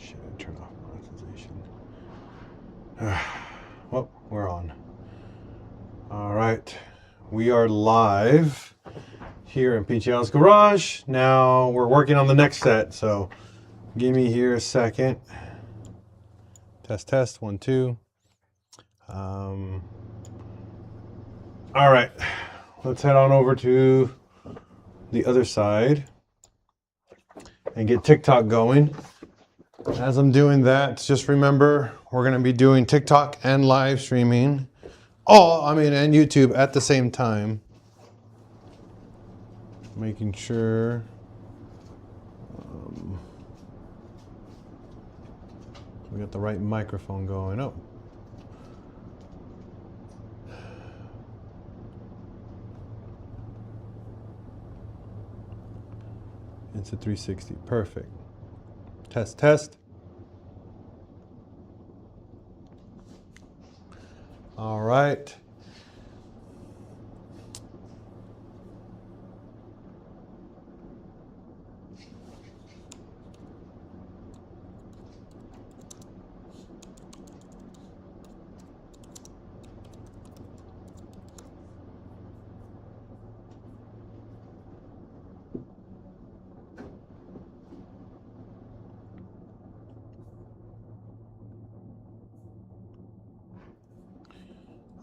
Should I turn off monetization? Well, we're on. All right, we are live here in PincheAl's garage. Now we're working on the next set, so give me here a second. Test, 1, 2. All right, let's head on over to the other side and get TikTok going. As I'm doing that, just remember we're going to be doing TikTok and live streaming, and YouTube at the same time. Making sure we got the right microphone going. Oh. It's a 360. Perfect. Test. All right.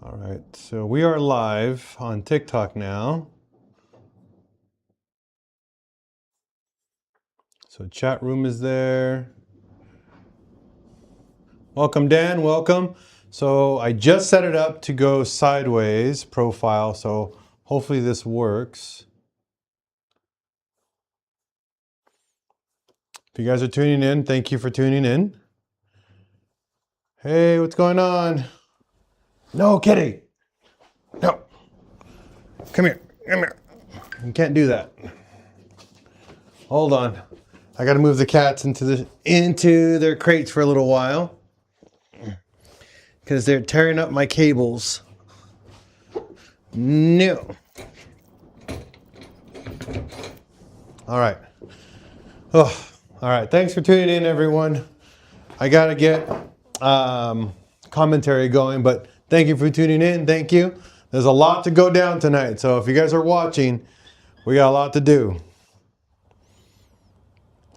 All right, so we are live on TikTok now. So chat room is there. Welcome, Dan, welcome. So I just set it up to go sideways profile, so hopefully this works. If you guys are tuning in, thank you for tuning in. Hey, what's going on? No, Kitty. No. Come here. You can't do that. Hold on. I got to move the cats into their crates for a little while because they're tearing up my cables. No. All right. Oh, all right. Thanks for tuning in, everyone. I got to get commentary going, but thank you for tuning in. Thank you. There's a lot to go down tonight. So if you guys are watching, we got a lot to do.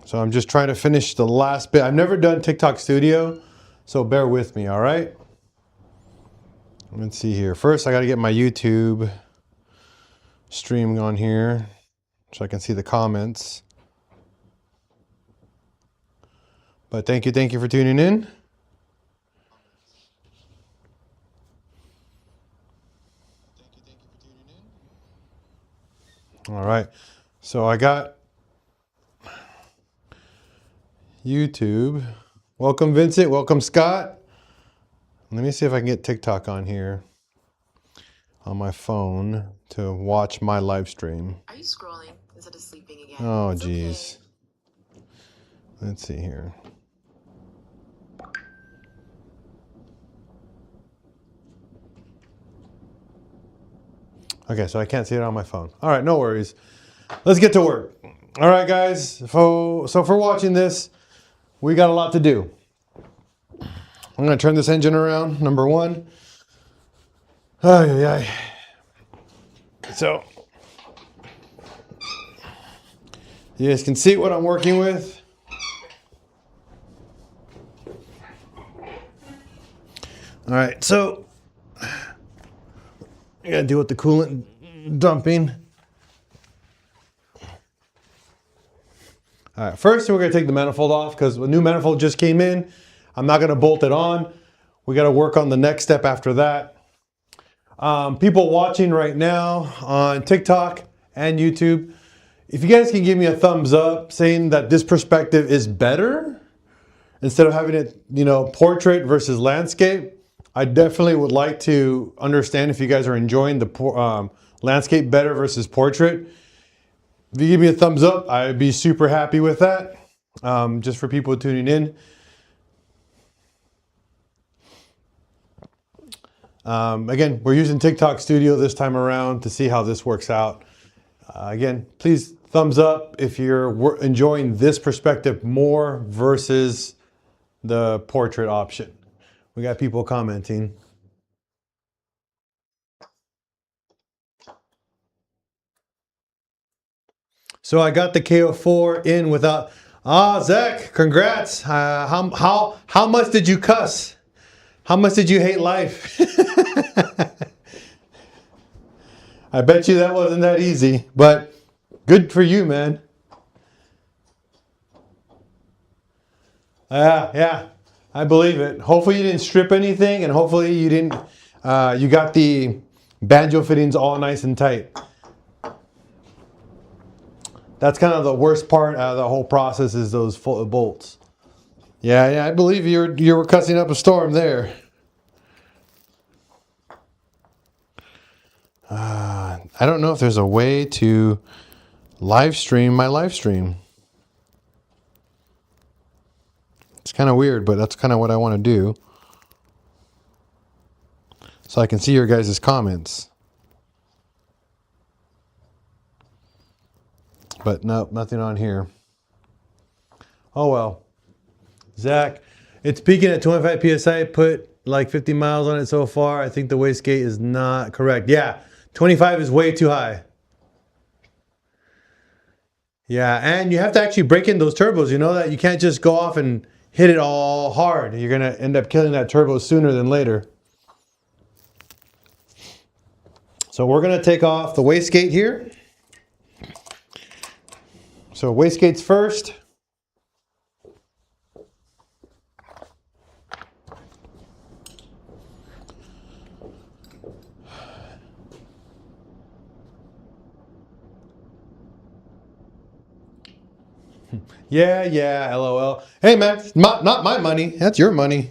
So I'm just trying to finish the last bit. I've never done TikTok Studio, so bear with me, all right? Let's see here. First, I got to get my YouTube stream on here so I can see the comments. But thank you for tuning in. All right, so I got YouTube. Welcome, Vincent. Welcome, Scott. Let me see if I can get TikTok on here on my phone to watch my live stream. Are you scrolling instead of sleeping again? Oh, geez. Okay. Let's see here. Okay, so I can't see it on my phone. All right, no worries. Let's get to work. All right, guys. So for watching this, we got a lot to do. I'm going to turn this engine around, number one. So you guys can see what I'm working with. All right, so I got to deal with the coolant dumping. All right, first we're going to take the manifold off because a new manifold just came in. I'm not going to bolt it on. We got to work on the next step after that. People watching right now on TikTok and YouTube, if you guys can give me a thumbs up saying that this perspective is better instead of having it, portrait versus landscape, I definitely would like to understand if you guys are enjoying the landscape better versus portrait. If you give me a thumbs up, I'd be super happy with that. Just for people tuning in. Again, we're using TikTok Studio this time around to see how this works out. Again, please thumbs up if you're enjoying this perspective more versus the portrait option. We got people commenting. So I got the KO4 in without. Ah, Zach, congrats. How much did you cuss? How much did you hate life? I bet you that wasn't that easy, but good for you, man. Yeah, I believe it. Hopefully you didn't strip anything, and hopefully you didn't. You got the banjo fittings all nice and tight. That's kind of the worst part of the whole process is those bolts. Yeah, I believe you were cussing up a storm there. I don't know if there's a way to live stream my live stream. It's kind of weird, but that's kind of what I want to do. So I can see your guys' comments. But nope, nothing on here. Oh well. Zach, it's peaking at 25 PSI. Put like 50 miles on it so far. I think the wastegate is not correct. Yeah, 25 is way too high. Yeah, and you have to actually break in those turbos. You know that? You can't just go off and hit it all hard. You're going to end up killing that turbo sooner than later. So we're going to take off the wastegate here. So wastegate's first. Yeah, LOL. Hey man, not my money. That's your money.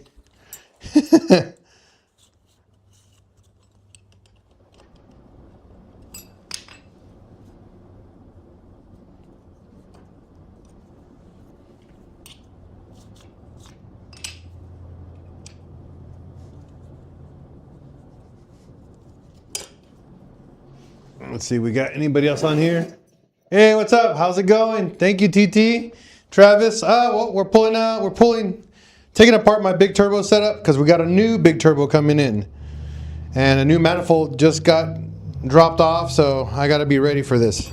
Let's see, we got anybody else on here? Hey, what's up? How's it going? Thank you, TT. Travis, well, we're taking apart my big turbo setup because we got a new big turbo coming in. And a new manifold just got dropped off, so I got to be ready for this.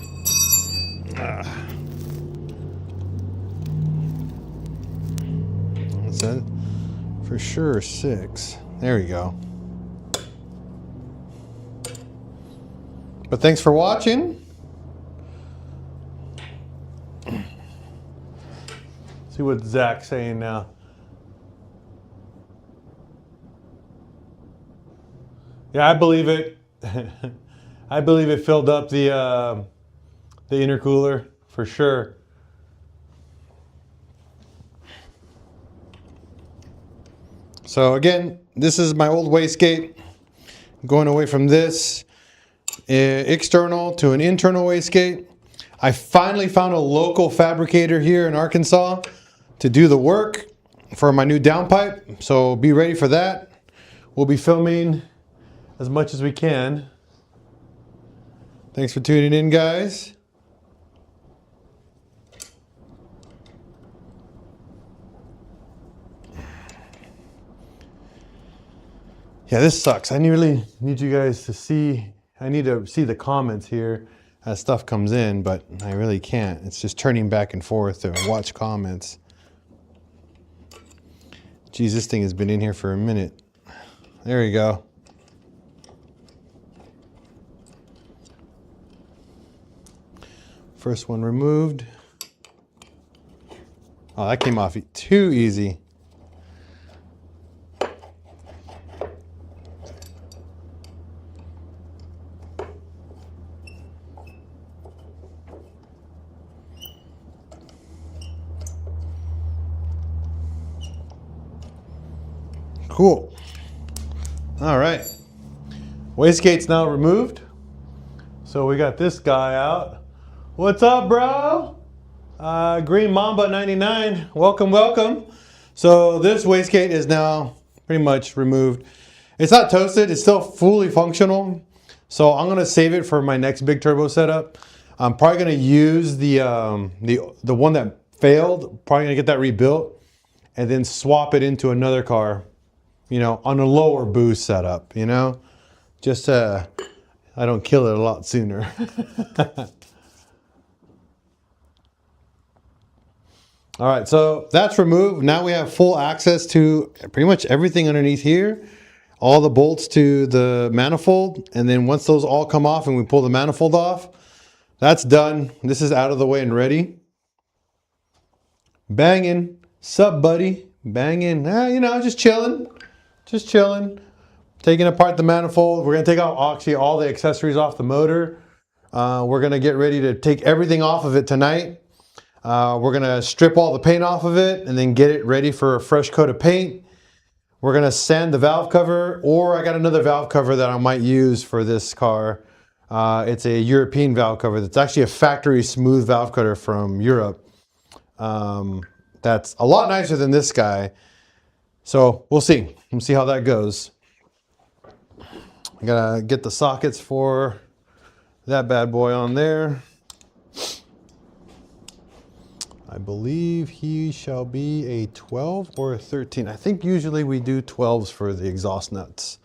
What's that? For sure, 6. There we go. But thanks for watching. See what Zach's saying now. Yeah, I believe it. I believe it filled up the intercooler for sure. So again, this is my old wastegate. Going away from this external to an internal wastegate. I finally found a local fabricator here in Arkansas to do the work for my new downpipe. So be ready for that. We'll be filming as much as we can. Thanks for tuning in, guys. Yeah, this sucks. I really need you guys to see. I need to see the comments here as stuff comes in, but I really can't. It's just turning back and forth to watch comments. Geez, this thing has been in here for a minute. There we go. First one removed. Oh, that came off too easy. Cool. All right. Wastegate's now removed. So we got this guy out. What's up, bro? Green Mamba 99. Welcome, welcome. So this wastegate is now pretty much removed. It's not toasted. It's still fully functional. So I'm going to save it for my next big turbo setup. I'm probably going to use the one that failed. Probably going to get that rebuilt and then swap it into another car, you know, on a lower boost setup, you know, just I don't kill it a lot sooner. All right, so that's removed. Now we have full access to pretty much everything underneath here, all the bolts to the manifold. And then once those all come off and we pull the manifold off, that's done. This is out of the way and ready. Banging. Sup, buddy? Banging. You know, just chilling. Just chilling. Taking apart the manifold. We're going to take out actually all the accessories off the motor. We're going to get ready to take everything off of it tonight. We're going to strip all the paint off of it and then get it ready for a fresh coat of paint. We're going to sand the valve cover, or I got another valve cover that I might use for this car. It's a European valve cover. That's actually a factory smooth valve cutter from Europe. That's a lot nicer than this guy. So we'll see. We'll see how that goes. I gotta get the sockets for that bad boy on there. I believe he shall be a 12 or a 13. I think usually we do 12s for the exhaust nuts.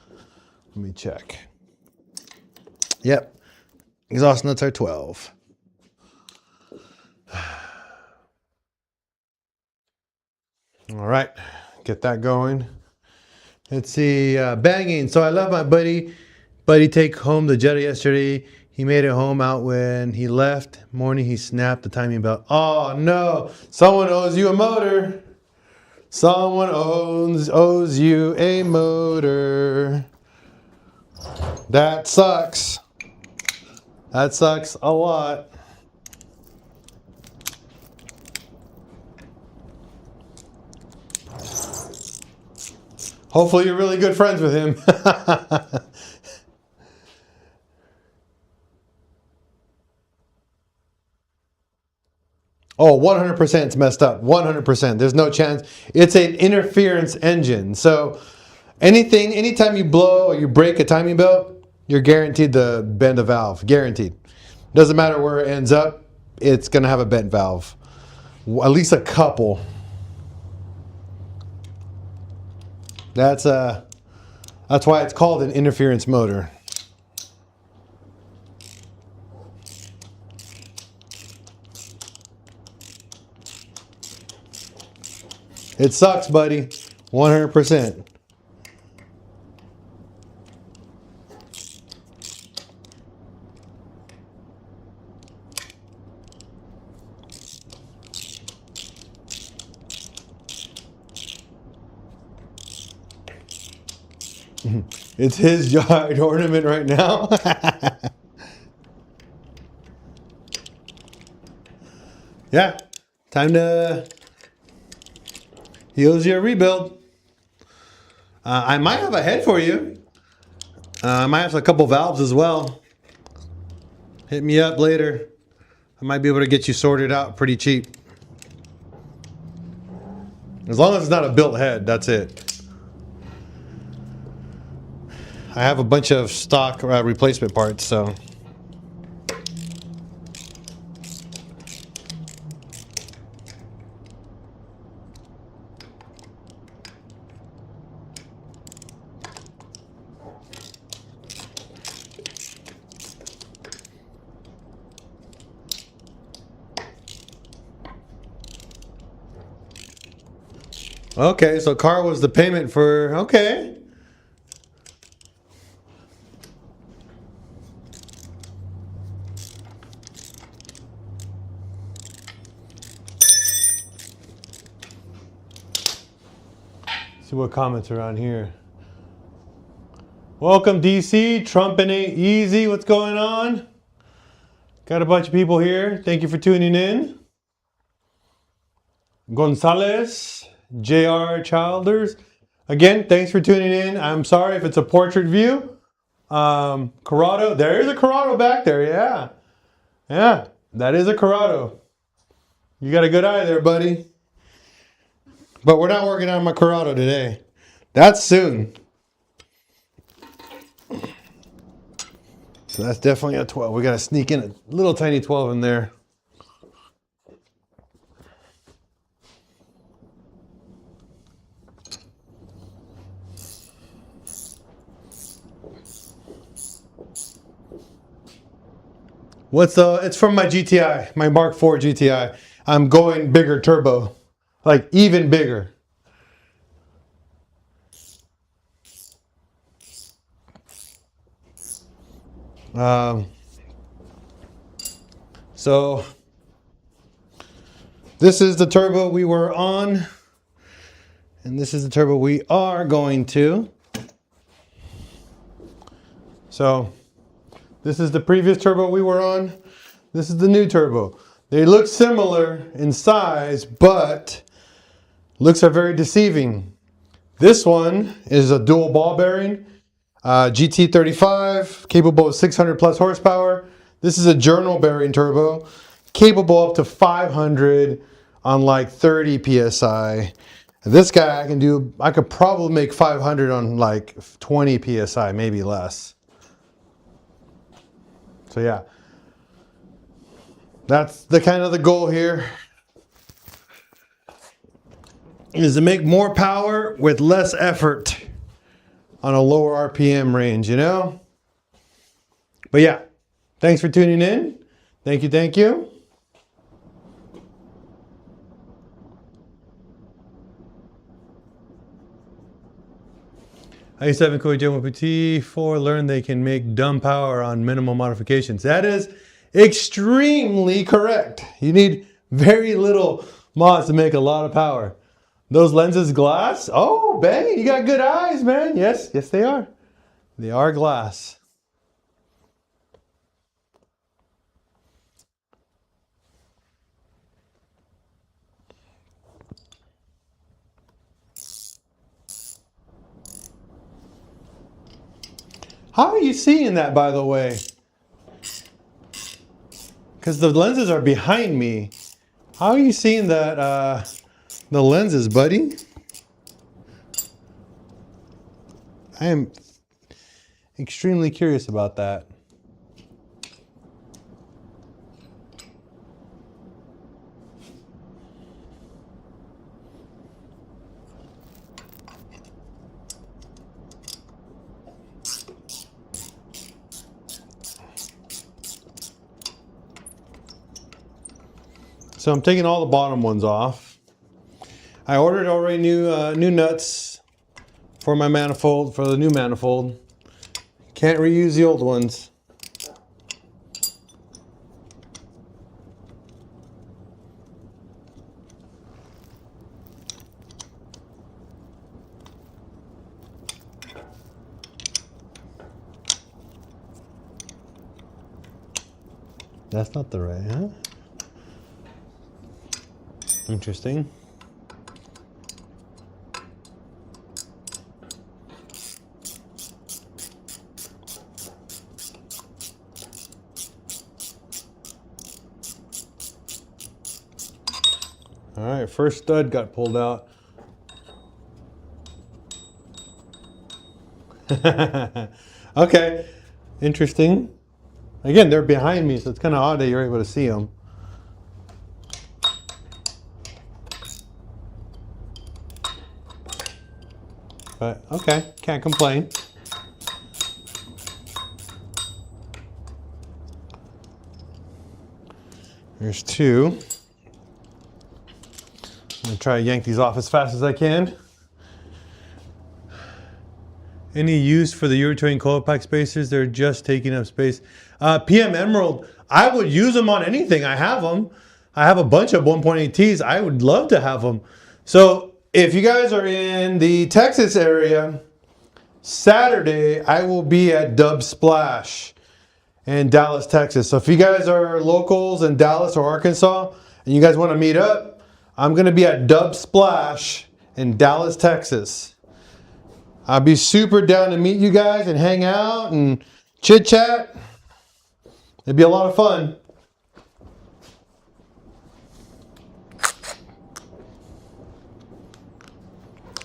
Let me check. Yep, exhaust nuts are 12. All right, get that going. Let's see, banging. So I love my buddy take home the Jetta yesterday. He made it home out when he left. Morning, he snapped the timing belt. Oh no, someone owes you a motor. Someone owes you a motor. That sucks. That sucks a lot. Hopefully you're really good friends with him. Oh, 100% it's messed up. 100%. There's no chance. It's an interference engine. So anytime you blow or you break a timing belt, you're guaranteed to bend a valve. Guaranteed. Doesn't matter where it ends up, it's going to have a bent valve. At least a couple. That's why it's called an interference motor. It sucks, buddy. 100%. It's his yard ornament right now. Yeah, time to... He owes you a rebuild. I might have a head for you. I might have a couple valves as well. Hit me up later. I might be able to get you sorted out pretty cheap. As long as it's not a built head, that's it. I have a bunch of stock replacement parts, so... Okay, so car was the payment for, okay. See what comments are on here. Welcome DC, Trumpin' ain't easy, what's going on? Got a bunch of people here, thank you for tuning in. Gonzalez. J.R. Childers. Again, thanks for tuning in. I'm sorry if it's a portrait view. Corrado. There is a Corrado back there. Yeah. Yeah. That is a Corrado. You got a good eye there, buddy. But we're not working on my Corrado today. That's soon. So that's definitely a 12. We got to sneak in a little tiny 12 in there. It's from my GTI, my Mark IV GTI. I'm going bigger turbo, like even bigger. So this is the turbo we were on, and this is the turbo we are going to. So this is the previous turbo we were on. This is the new turbo. They look similar in size, but looks are very deceiving. This one is a dual ball bearing, GT35, capable of 600 plus horsepower. This is a journal bearing turbo, capable up to 500 on like 30 PSI. This guy I could probably make 500 on like 20 PSI, maybe less. So yeah, that's the kind of the goal here, is to make more power with less effort on a lower RPM range, you know? But yeah, thanks for tuning in. Thank you, thank you. I7 Koi Jumbo PT4 learned they can make dumb power on minimal modifications. That is extremely correct. You need very little mods to make a lot of power. Those lenses glass? Oh, bang, you got good eyes, man. Yes, yes they are. They are glass. How are you seeing that, by the way? Because the lenses are behind me. How are you seeing that, the lenses, buddy? I am extremely curious about that. So I'm taking all the bottom ones off. I ordered already new nuts for my manifold, for the new manifold. Can't reuse the old ones. That's not the right, huh? Interesting. All right, first stud got pulled out. Okay, interesting. Again, they're behind me, so it's kind of odd that you're able to see them. But okay, can't complain. There's two. I'm gonna try to yank these off as fast as I can. Any use for the Eurotrain coil pack spacers? They're just taking up space. PM Emerald, I would use them on anything. I have them. I have a bunch of 1.8Ts. I would love to have them. So if you guys are in the Texas area, Saturday I will be at Dub Splash in Dallas, Texas. So if you guys are locals in Dallas or Arkansas and you guys want to meet up, I'm going to be at Dub Splash in Dallas, Texas. I'll be super down to meet you guys and hang out and chit chat. It'd be a lot of fun.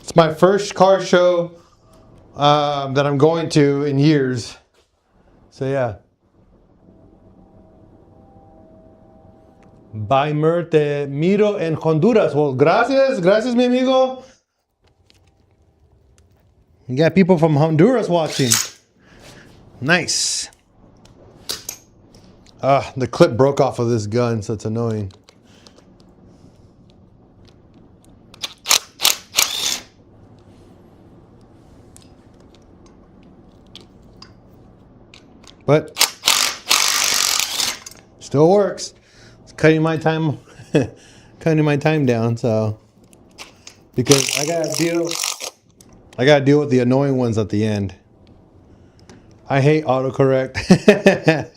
It's my first car show that I'm going to in years. So yeah. Baimer, te miro en Honduras. Well, gracias. Gracias, mi amigo. You got people from Honduras watching. Nice. The clip broke off of this gun, so it's annoying. But still works. It's cutting my time down, so because I gotta deal with the annoying ones at the end. I hate autocorrect.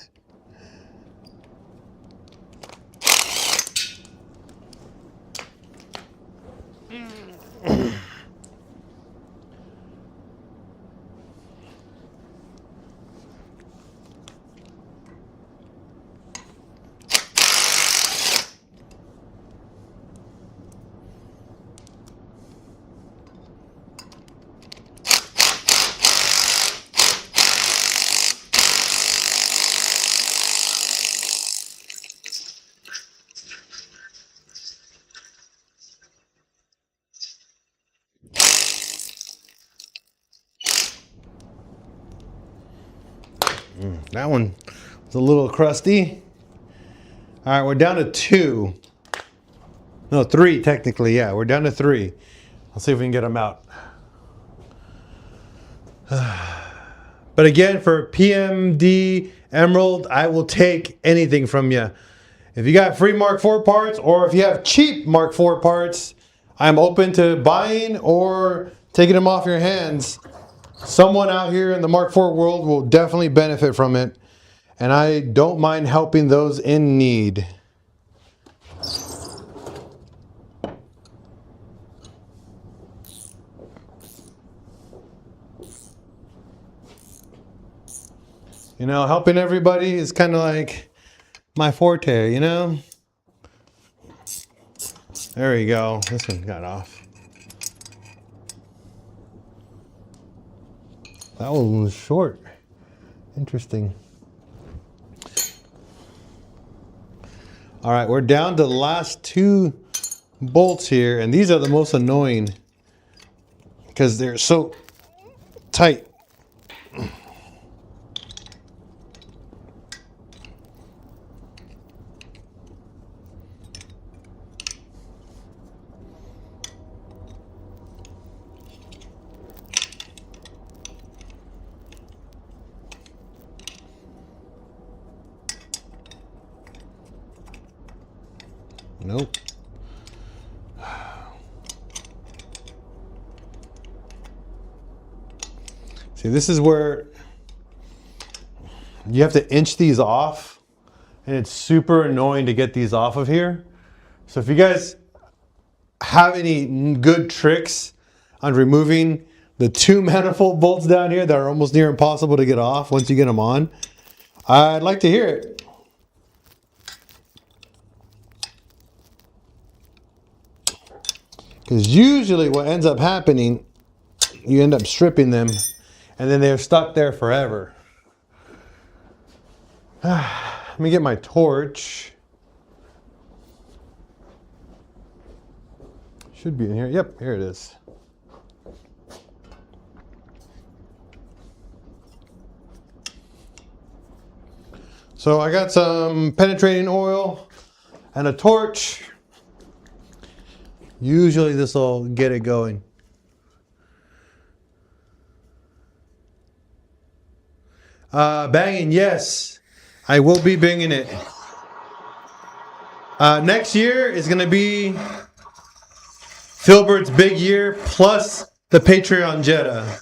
That one was a little crusty. All right, we're down to 2. No, 3 technically. Yeah, we're down to 3. I'll see if we can get them out. But again, for PMD Emerald, I will take anything from you. If you got free Mark IV parts, or if you have cheap Mark IV parts, I'm open to buying or taking them off your hands. Someone out here in the Mark IV world will definitely benefit from it. And I don't mind helping those in need. You know, helping everybody is kind of like my forte, you know? There we go. This one got off. That one was short. Interesting. All right, we're down to the last 2 bolts here, and these are the most annoying because they're so tight. Nope. See, this is where you have to inch these off, and it's super annoying to get these off of here. So if you guys have any good tricks on removing the 2 manifold bolts down here that are almost near impossible to get off once you get them on, I'd like to hear it. Because usually what ends up happening, you end up stripping them and then they're stuck there forever. Let me get my torch. Should be in here. Yep, here it is. So I got some penetrating oil and a torch. Usually this will get it going. Banging, yes. I will be banging it. Next year is going to be Filbert's big year plus the Patreon Jetta.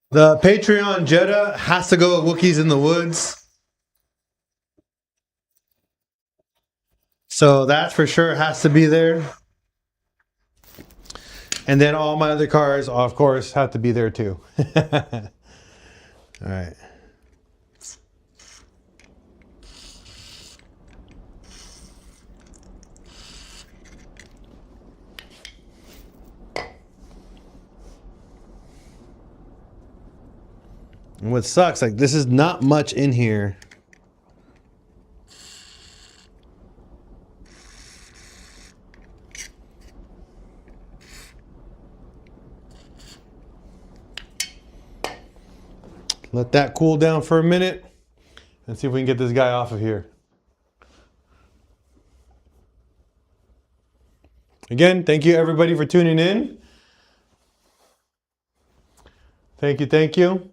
The Patreon Jetta has to go with Wookiees in the Woods. So that for sure has to be there. And then all my other cars, of course, have to be there too. All right. And what sucks, like this is not much in here. Let that cool down for a minute and see if we can get this guy off of here. Again, thank you everybody for tuning in. Thank you, thank you.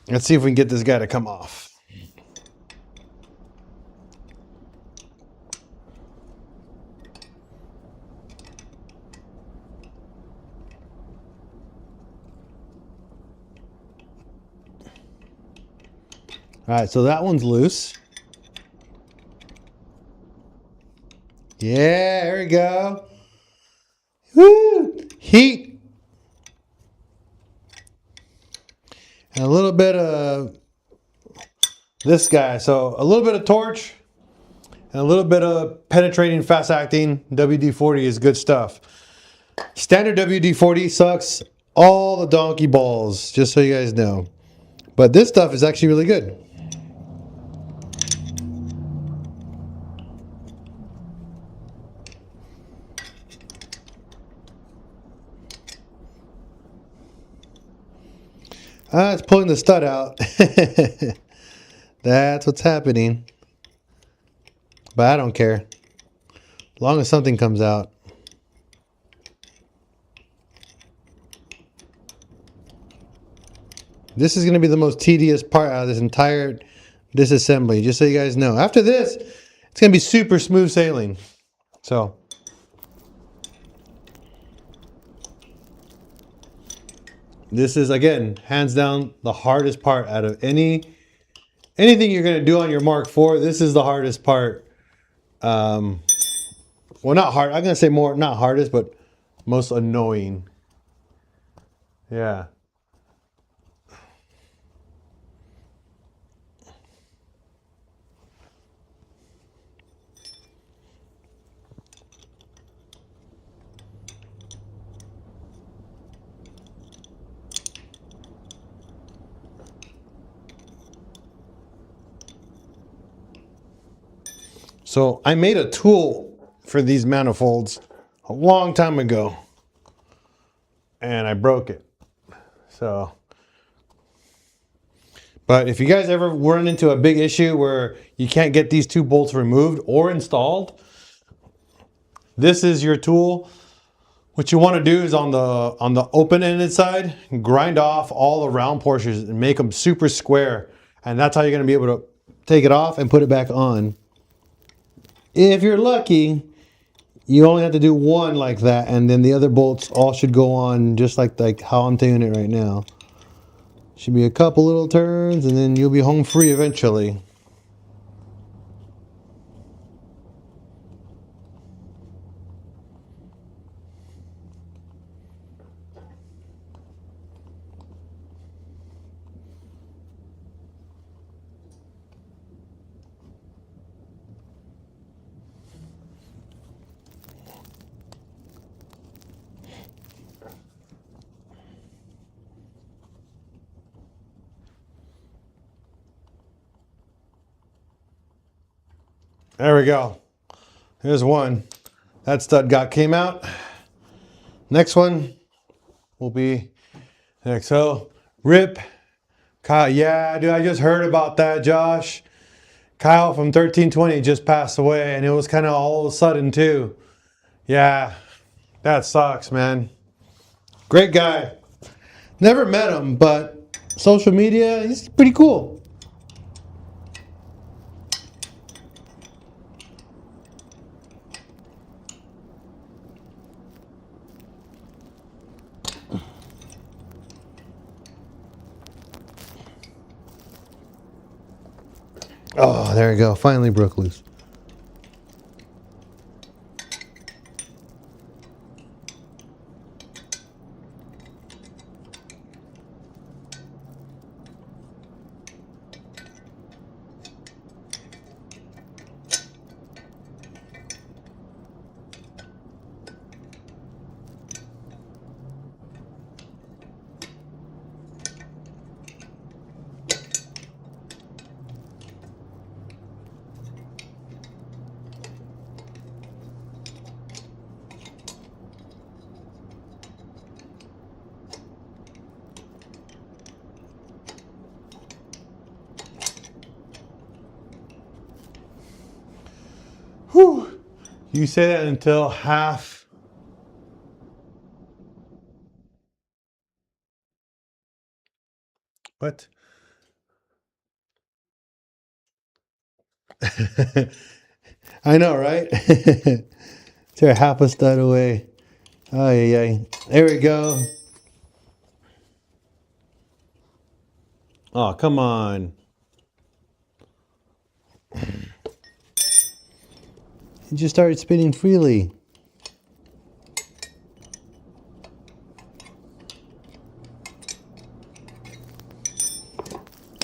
Let's see if we can get this guy to come off. All right, so that one's loose. Yeah, there we go. Woo! Heat. And a little bit of this guy. So a little bit of torch and a little bit of penetrating, fast-acting WD-40 is good stuff. Standard WD-40 sucks all the donkey balls, just so you guys know. But this stuff is actually really good. It's pulling the stud out. That's what's happening. But I don't care. As long as something comes out. This is going to be the most tedious part out of this entire disassembly, just so you guys know. After this, it's going to be super smooth sailing. So, this is, again, hands down the hardest part out of anything you're going to do on your Mark IV. This is the hardest part. Well, not hard. I'm going to say more, not hardest, but most annoying. Yeah. So I made a tool for these manifolds a long time ago and I broke it. So, but if you guys ever run into a big issue where you can't get these two bolts removed or installed, this is your tool. What you want to do is on the open-ended side, grind off all the round portions and make them super square. And that's how you're going to be able to take it off and put it back on. If you're lucky, you only have to do one like that, and then the other bolts all should go on just like how I'm doing it right now. Should be a couple little turns, and then you'll be home free eventually. There we go. Here's one. That stud came out. Next one will be next. So, rip. Kyle, yeah, dude, I just heard about that, Josh. Kyle from 1320 just passed away, and it was kind of all of a sudden, too. Yeah, that sucks, man. Great guy. Never met him, but social media, he's pretty cool. Oh, there we go. Finally broke loose. Whew. You say that until half. What? I know, right? Tear half a stud away. Oh, yeah. There we go. Oh, come on. It just started spinning freely.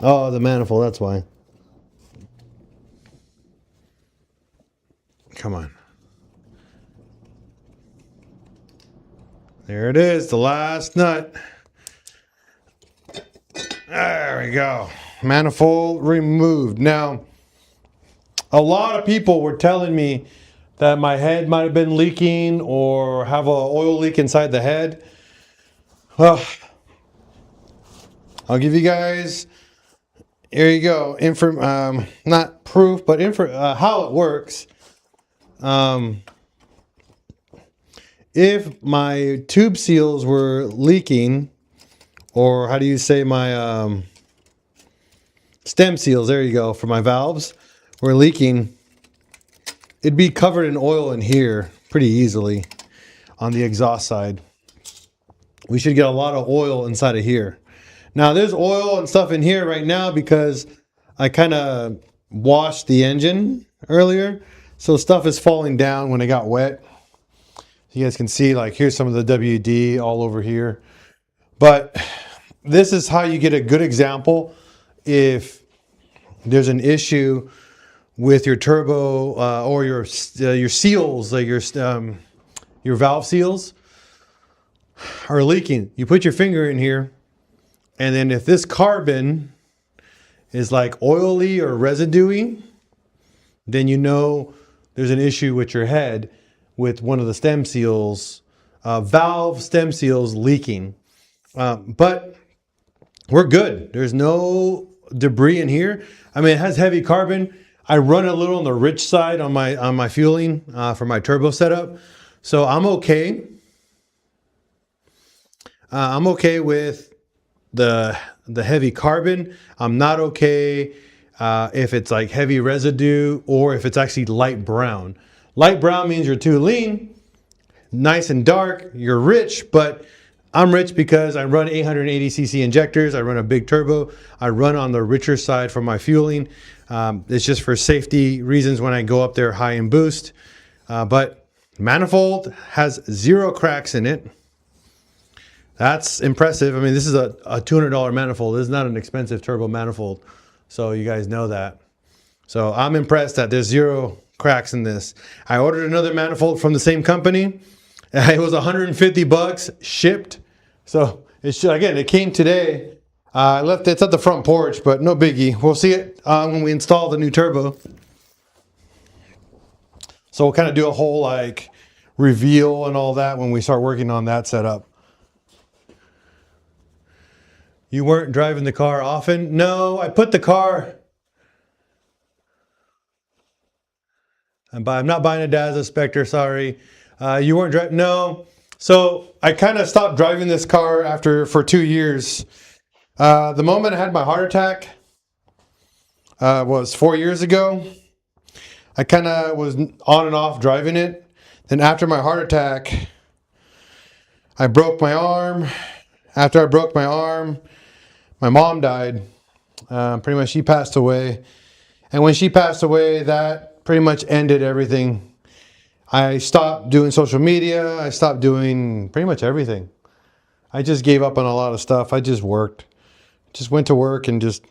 Oh, the manifold, that's why. Come on. There it is, the last nut. There we go. Manifold removed. Now, a lot of people were telling me that my head might have been leaking or have an oil leak inside the head. Well, I'll give you guys, here you go, not proof, but how it works. If my tube seals were leaking, or how do you say my stem seals, there you go, for my valves were leaking, it'd be covered in oil in here pretty easily on the exhaust side. We should get a lot of oil inside of here. Now there's oil and stuff in here right now because I kind of washed the engine earlier. So stuff is falling down when it got wet. You guys can see, like, here's some of the WD all over here. But this is how you get a good example if there's an issue with your turbo or your seals, like your valve seals are leaking. You put your finger in here, and then if this carbon is like oily or residuey, then you know there's an issue with your head with one of the stem seals, valve stem seals leaking. But we're good. There's no debris in here. I mean, it has heavy carbon. I run a little on the rich side on my fueling for my turbo setup. So I'm okay. I'm okay with the heavy carbon. I'm not okay if it's like heavy residue or if it's actually light brown. Light brown means you're too lean. Nice and dark, you're rich, but I'm rich because I run 880cc injectors. I run a big turbo. I run on the richer side for my fueling. It's just for safety reasons when I go up there high in boost. But manifold has 0 cracks in it. That's impressive. I mean, this is a $200 manifold. This is not an expensive turbo manifold. So you guys know that. So I'm impressed that there's 0 cracks in this. I ordered another manifold from the same company. It was 150 bucks shipped. So it came today. I left it's at the front porch, but no biggie. We'll see it when we install the new turbo. So we'll kind of do a whole like reveal and all that when we start working on that setup. You weren't driving the car often? No, I put the car. I'm not buying a Daza Spectre, sorry. You weren't driving? No. So I kind of stopped driving this car for 2 years. The moment I had my heart attack was 4 years ago. I kind of was on and off driving it. Then after my heart attack, I broke my arm. After I broke my arm, my mom died. Pretty much she passed away. And when she passed away, that pretty much ended everything. I stopped doing social media. I stopped doing pretty much everything. I just gave up on a lot of stuff. I just worked. Just went to work and just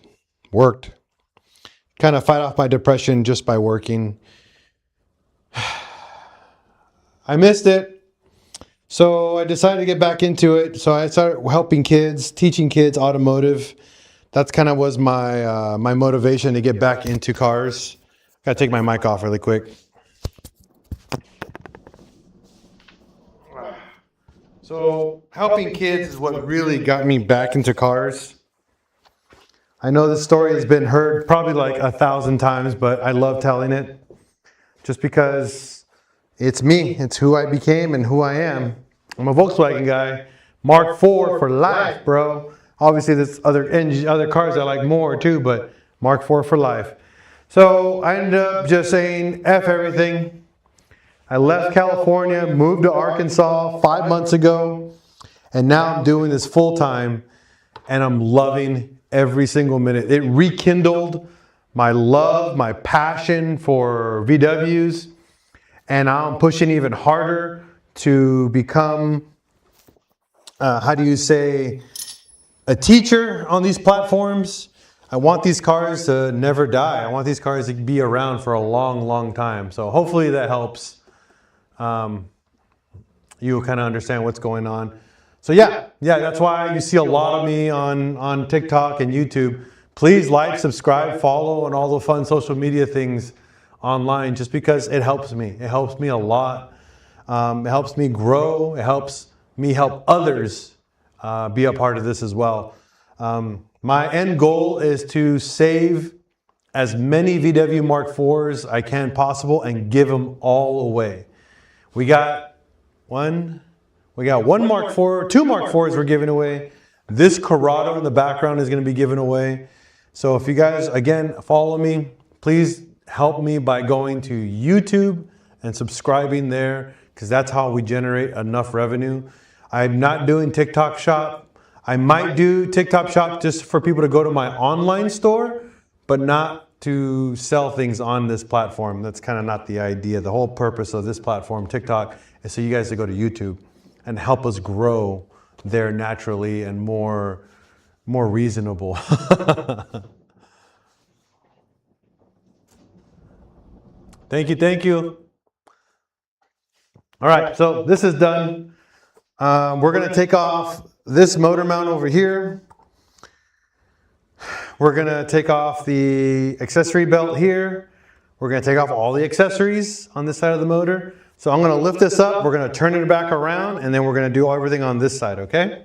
worked. Kind of fight off my depression just by working. I missed it. So I decided to get back into it. So I started helping kids, teaching kids automotive. That's kind of was my my motivation to get back into cars. Gotta take my mic off really quick. So helping kids is what really got me back into cars. I know this story has been heard probably like 1,000 times, but I love telling it. just because it's me. It's who I became and who I am. I'm a Volkswagen guy. Mark IV for life, bro. Obviously, there's other cars I like more too, but Mark IV for life. So I ended up just saying F everything. I left California, moved to Arkansas 5 months ago, and now I'm doing this full time, and I'm loving every single minute. It rekindled my love, my passion for VWs, and I'm pushing even harder to become, how do you say, a teacher on these platforms. I want these cars to never die. I want these cars to be around for a long, long time. So hopefully that helps. You kind of understand what's going on. So yeah, that's why you see a lot of me on TikTok and YouTube. Please like, subscribe, follow, and all the fun social media things online, just because it helps me. It helps me a lot. It helps me grow. It helps me help others be a part of this as well. My end goal is to save as many VW Mark IVs I can possible and give them all away. We got one Mark IV, two Mark IVs we're giving away. This Corrado in the background is going to be given away. So if you guys, again, follow me, please help me by going to YouTube and subscribing there, because that's how we generate enough revenue. I'm not doing TikTok Shop. I might do TikTok Shop just for people to go to my online store, but not to sell things on this platform. That's kind of not the idea. The whole purpose of this platform, TikTok, is so you guys to go to YouTube and help us grow there naturally and more reasonable. Thank you. All right, so this is done. We're gonna take off this motor mount over here. We're gonna take off the accessory belt here. We're gonna take off all the accessories on this side of the motor. So I'm gonna lift this up, we're gonna turn it back around, and then we're gonna do everything on this side, okay?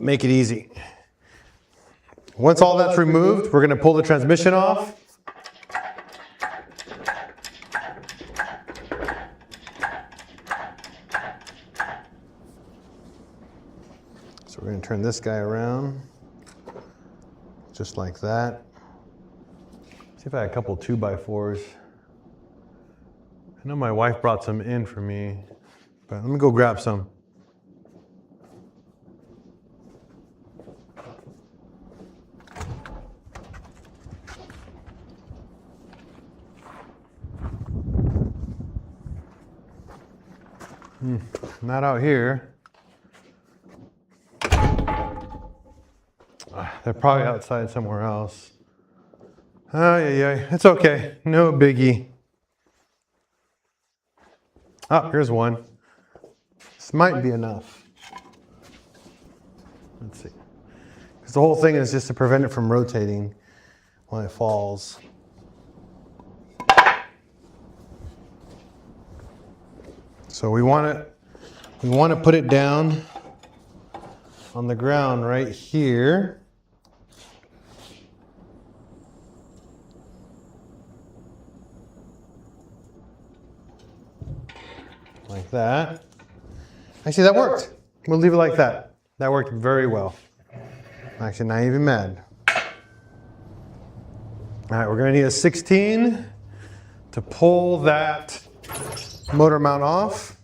Make it easy. Once all that's removed, we're gonna pull the transmission off. So we're gonna turn this guy around. Just like that. See if I had a couple 2x4s. I know my wife brought some in for me, but let me go grab some. Not out here. They're probably outside somewhere else. Oh, yeah, it's okay. No biggie. Oh, here's one. This might be enough. Let's see. Because the whole thing is just to prevent it from rotating when it falls. So we want to put it down on the ground right here. Like that. Actually, that worked. We'll leave it like that. That worked very well. Actually, not even mad. All right, we're gonna need a 16 to pull that motor mount off.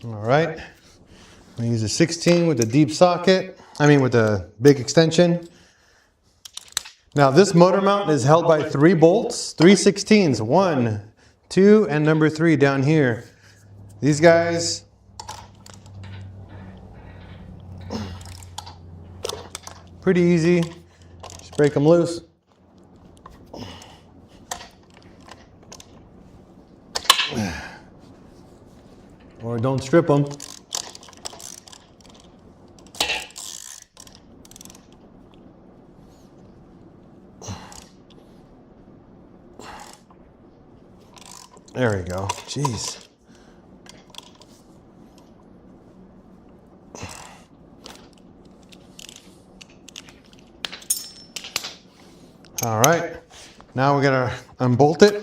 All right. I'm gonna use a 16 with the deep socket. With the big extension. Now this motor mount is held by 3 bolts, 3 16s, 1, 2, and number 3 down here. These guys, pretty easy. Just break them loose. Or don't strip them. There we go. Jeez. All right, now we're gonna unbolt it.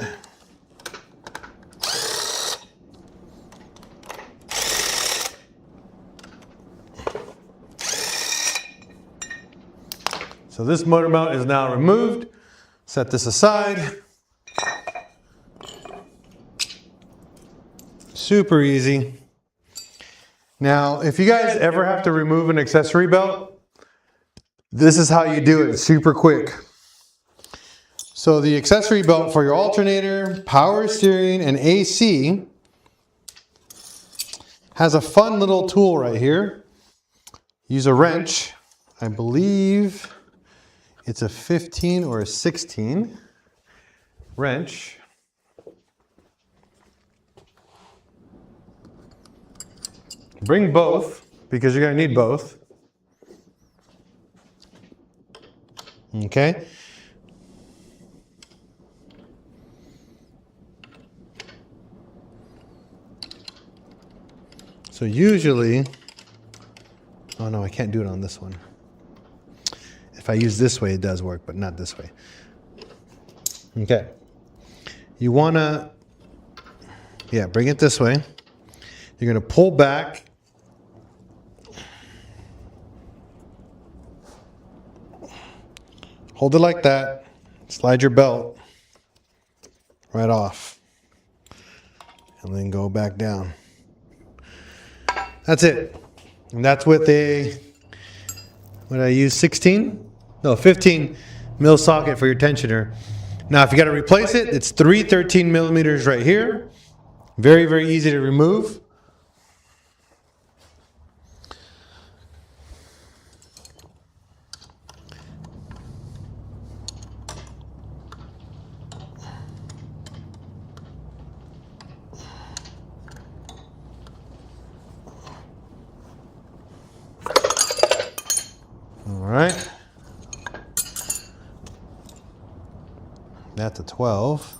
So this motor mount is now removed. Set this aside. Super easy. Now, if you guys ever have to remove an accessory belt, this is how you do it, super quick. So the accessory belt for your alternator, power steering, and AC has a fun little tool right here. Use a wrench. I believe it's a 15 or a 16 wrench. Bring both, because you're going to need both. Okay. So usually, oh no, I can't do it on this one. If I use this way, it does work, but not this way. Okay. You want to, yeah, bring it this way. You're going to pull back. Hold it like that. Slide your belt right off. And then go back down. That's it. And that's with a, what did I use, 16? No, 15 mil socket for your tensioner. Now, if you got to replace it, it's 3 13 millimeters right here. Very, very easy to remove. All right. That's a 12.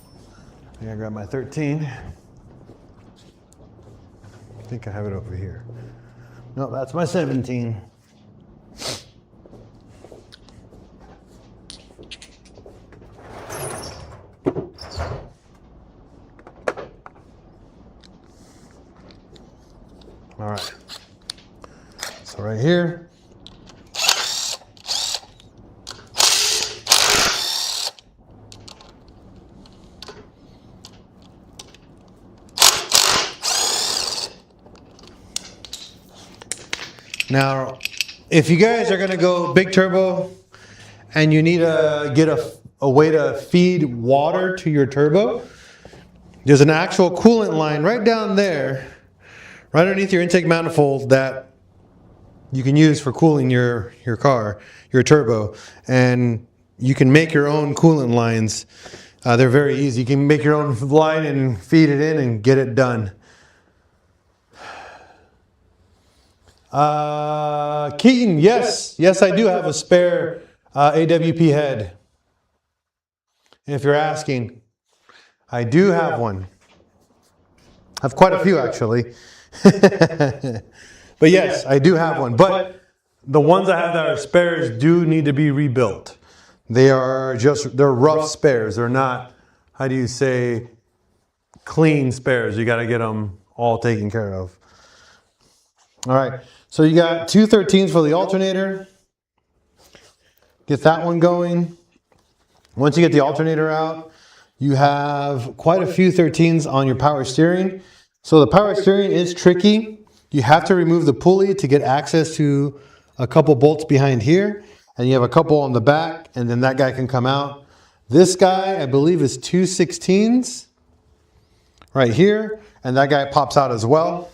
I gotta grab my 13. I think I have it over here. No, that's my 17. All right. So right here. Now, if you guys are going to go big turbo and you need to get a way to feed water to your turbo, there's an actual coolant line right down there, right underneath your intake manifold that you can use for cooling your car, your turbo. And you can make your own coolant lines. They're very easy. You can make your own line and feed it in and get it done. Keaton, yes, I do have a spare AWP head. If you're asking, I do have one. I have quite a few actually. But yes, I do have one. But the ones I have that are spares do need to be rebuilt. They're rough spares. They're not, how do you say, clean spares. You got to get them all taken care of. All right. So you got 2 13s for the alternator. Get that one going. Once you get the alternator out, you have quite a few 13s on your power steering. So the power steering is tricky. You have to remove the pulley to get access to a couple bolts behind here. And you have a couple on the back, and then that guy can come out. This guy, I believe, is 2 16s right here. And that guy pops out as well.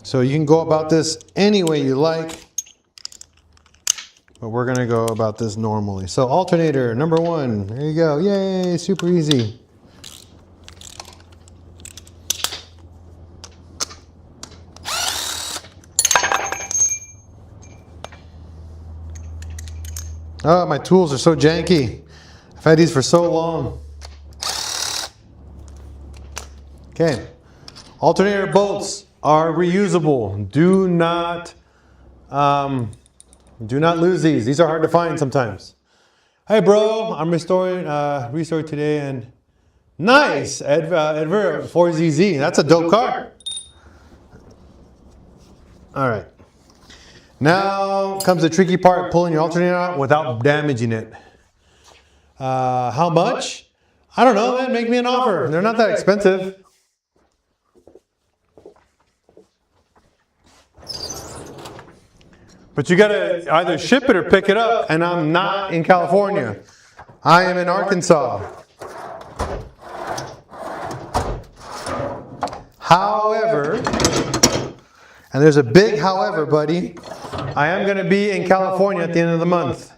So you can go about this any way you like, but we're gonna go about this normally. So alternator, number 1, there you go, yay, super easy. Oh, my tools are so janky. I've had these for so long. Okay. Alternator bolts are reusable. Do not lose these. These are hard to find sometimes. Hey bro, I'm restoring today and nice, Edver 4ZZ. That's a dope car. All right. Now comes the tricky part, pulling your alternator out without damaging it. How much? I don't know, man. Make me an offer. They're not that expensive. But you gotta either ship it or pick it up, and I'm not in California. I am in Arkansas. However, and there's a big however, buddy, I am gonna be in California at the end of the month.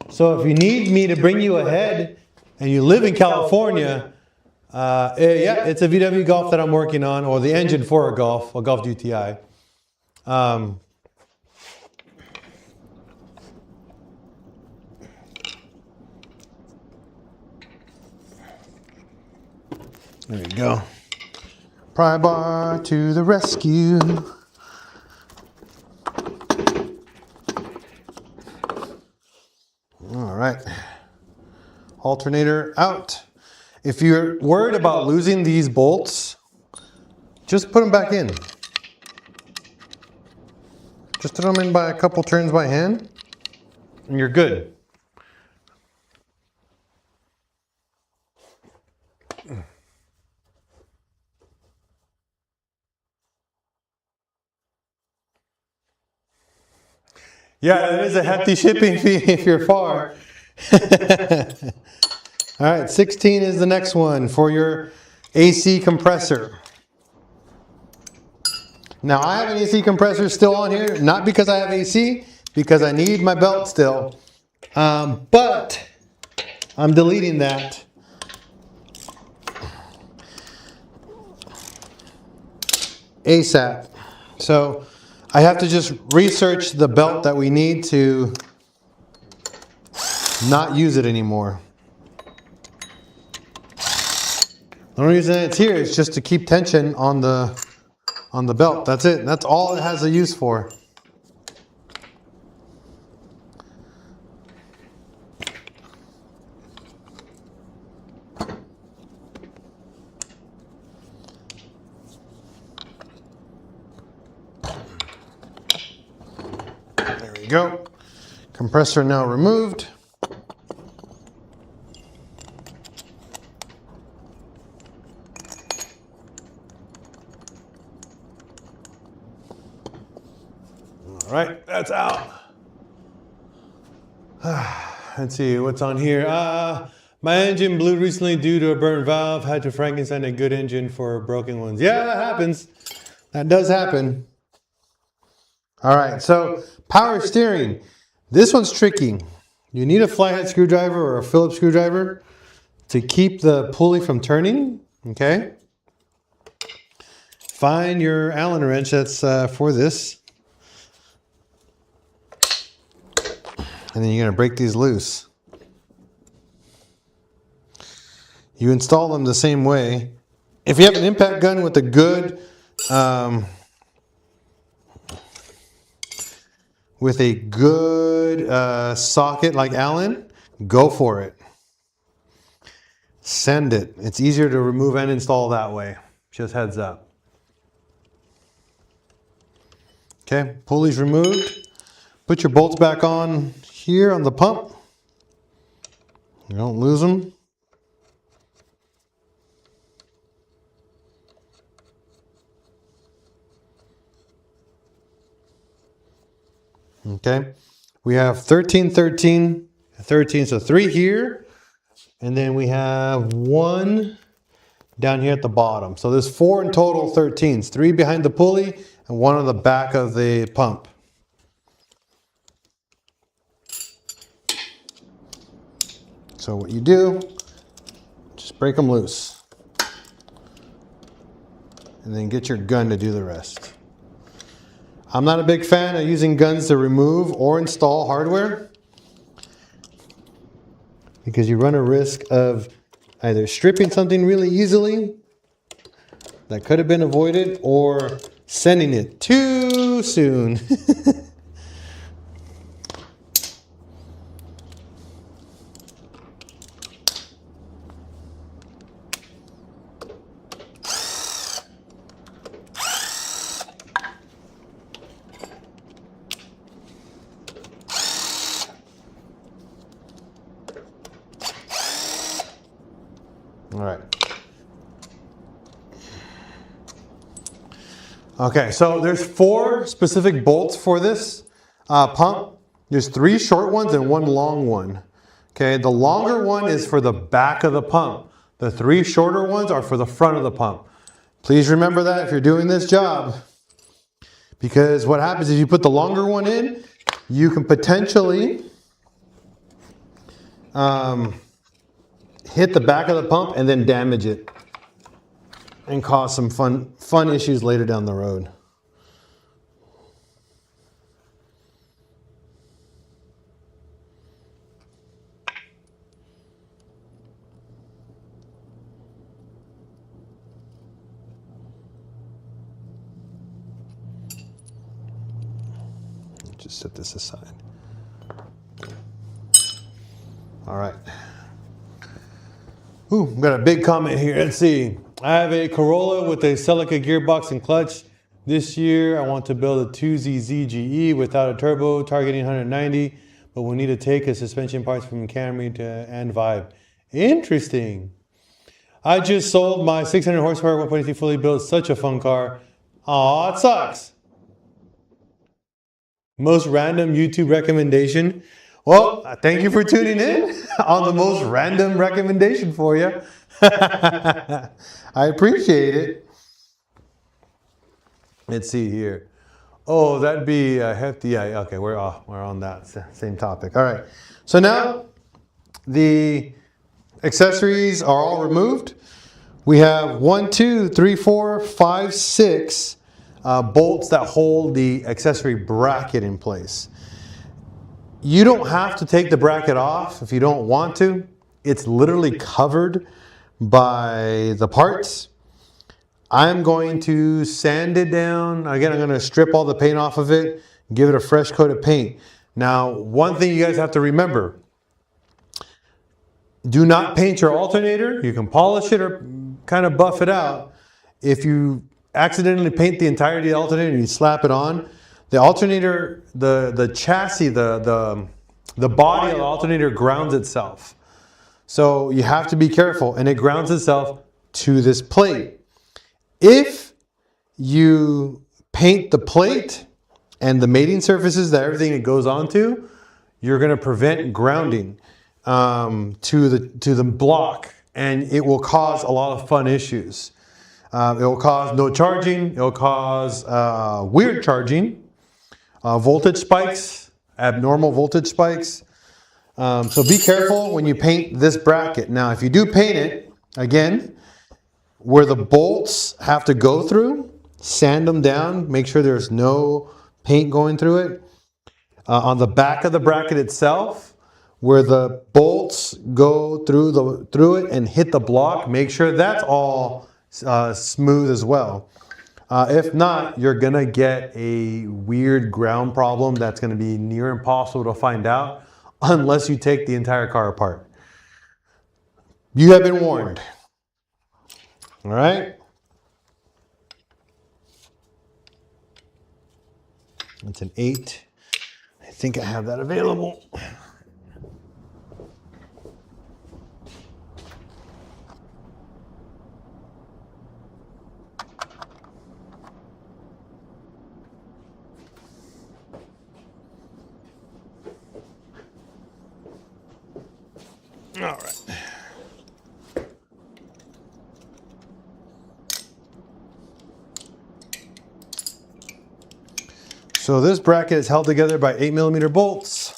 So if you need me to bring you ahead and you live in California, yeah, it's a VW Golf that I'm working on, or the engine for a Golf GTI. There you go. Pry bar to the rescue. All right. Alternator out. If you're worried about losing these bolts, just put them back in. Just throw them in by a couple turns by hand, and you're good. Yeah, it is a hefty shipping fee if you're far. All right, 16 is the next one for your AC compressor. Now I have an AC compressor still on here, not because I have AC, because I need my belt still. But I'm deleting that. ASAP. So I have to just research the belt that we need to not use it anymore. The only reason it's here is just to keep tension on the belt. That's it. That's all it has a use for. There we go. Compressor now removed. All right, that's out. Let's see what's on here. My engine blew recently due to a burnt valve. Had to Frankenstein a good engine for broken ones. Yeah, that happens. That does happen. All right, so power steering. This one's tricky. You need a flathead screwdriver or a Phillips screwdriver to keep the pulley from turning, okay? Find your Allen wrench that's for this. And then you're gonna break these loose. You install them the same way. If you have an impact gun with a good, socket like Allen, go for it. Send it. It's easier to remove and install that way. Just heads up. Okay, pulley's removed. Put your bolts back on here on the pump. You don't lose them. Okay, we have 13, 13, 13, so 3 here, and then we have 1 down here at the bottom. So there's 4 in total 13s, 3 behind the pulley and 1 on the back of the pump. So what you do, just break them loose, and then get your gun to do the rest. I'm not a big fan of using guns to remove or install hardware because you run a risk of either stripping something really easily that could have been avoided or sending it too soon. All right. Okay, so there's 4 specific bolts for this pump. There's 3 short ones and 1 long one. Okay, the longer one is for the back of the pump. The 3 shorter ones are for the front of the pump. Please remember that if you're doing this job, because what happens is you put the longer one in, you can potentially hit the back of the pump and then damage it and cause some fun issues later down the road. Just set this aside. All right. Ooh, we got a big comment here. Let's see. I have a Corolla with a Celica gearbox and clutch. This year, I want to build a 2ZZ GE without a turbo, targeting 190, but we need to take a suspension parts from Camry and Vibe. Interesting. I just sold my 600 horsepower 1.8 fully built. Such a fun car. Aw, it sucks. Most random YouTube recommendation. Well, thank you for tuning in on the most random recommendation for you. I appreciate it. Let's see here. Oh, that'd be hefty. Yeah, okay, we're on that same topic. All right. So now the accessories are all removed. We have 1, 2, 3, 4, 5, 6 bolts that hold the accessory bracket in place. You don't have to take the bracket off if you don't want to. It's literally covered by the parts. I'm going to sand it down. Again, I'm going to strip all the paint off of it, give it a fresh coat of paint. Now, one thing you guys have to remember, do not paint your alternator. You can polish it or kind of buff it out. If you accidentally paint the entirety of the alternator and you slap it on, the alternator, the chassis, the body of the alternator grounds itself. So you have to be careful, and it grounds itself to this plate. If you paint the plate and the mating surfaces that everything it goes onto, you're going to prevent grounding to the block, and it will cause a lot of fun issues. It will cause no charging. It will cause weird charging. Voltage spikes, abnormal voltage spikes. So be careful when you paint this bracket. Now, if you do paint it, again, where the bolts have to go through, sand them down, make sure there's no paint going through it. On the back of the bracket itself, where the bolts go through it and hit the block, make sure that's all smooth as well. If not, you're gonna get a weird ground problem that's gonna be near impossible to find out unless you take the entire car apart. You have been warned. All right? It's an 8. I think I have that available. All right. So this bracket is held together by 8mm bolts.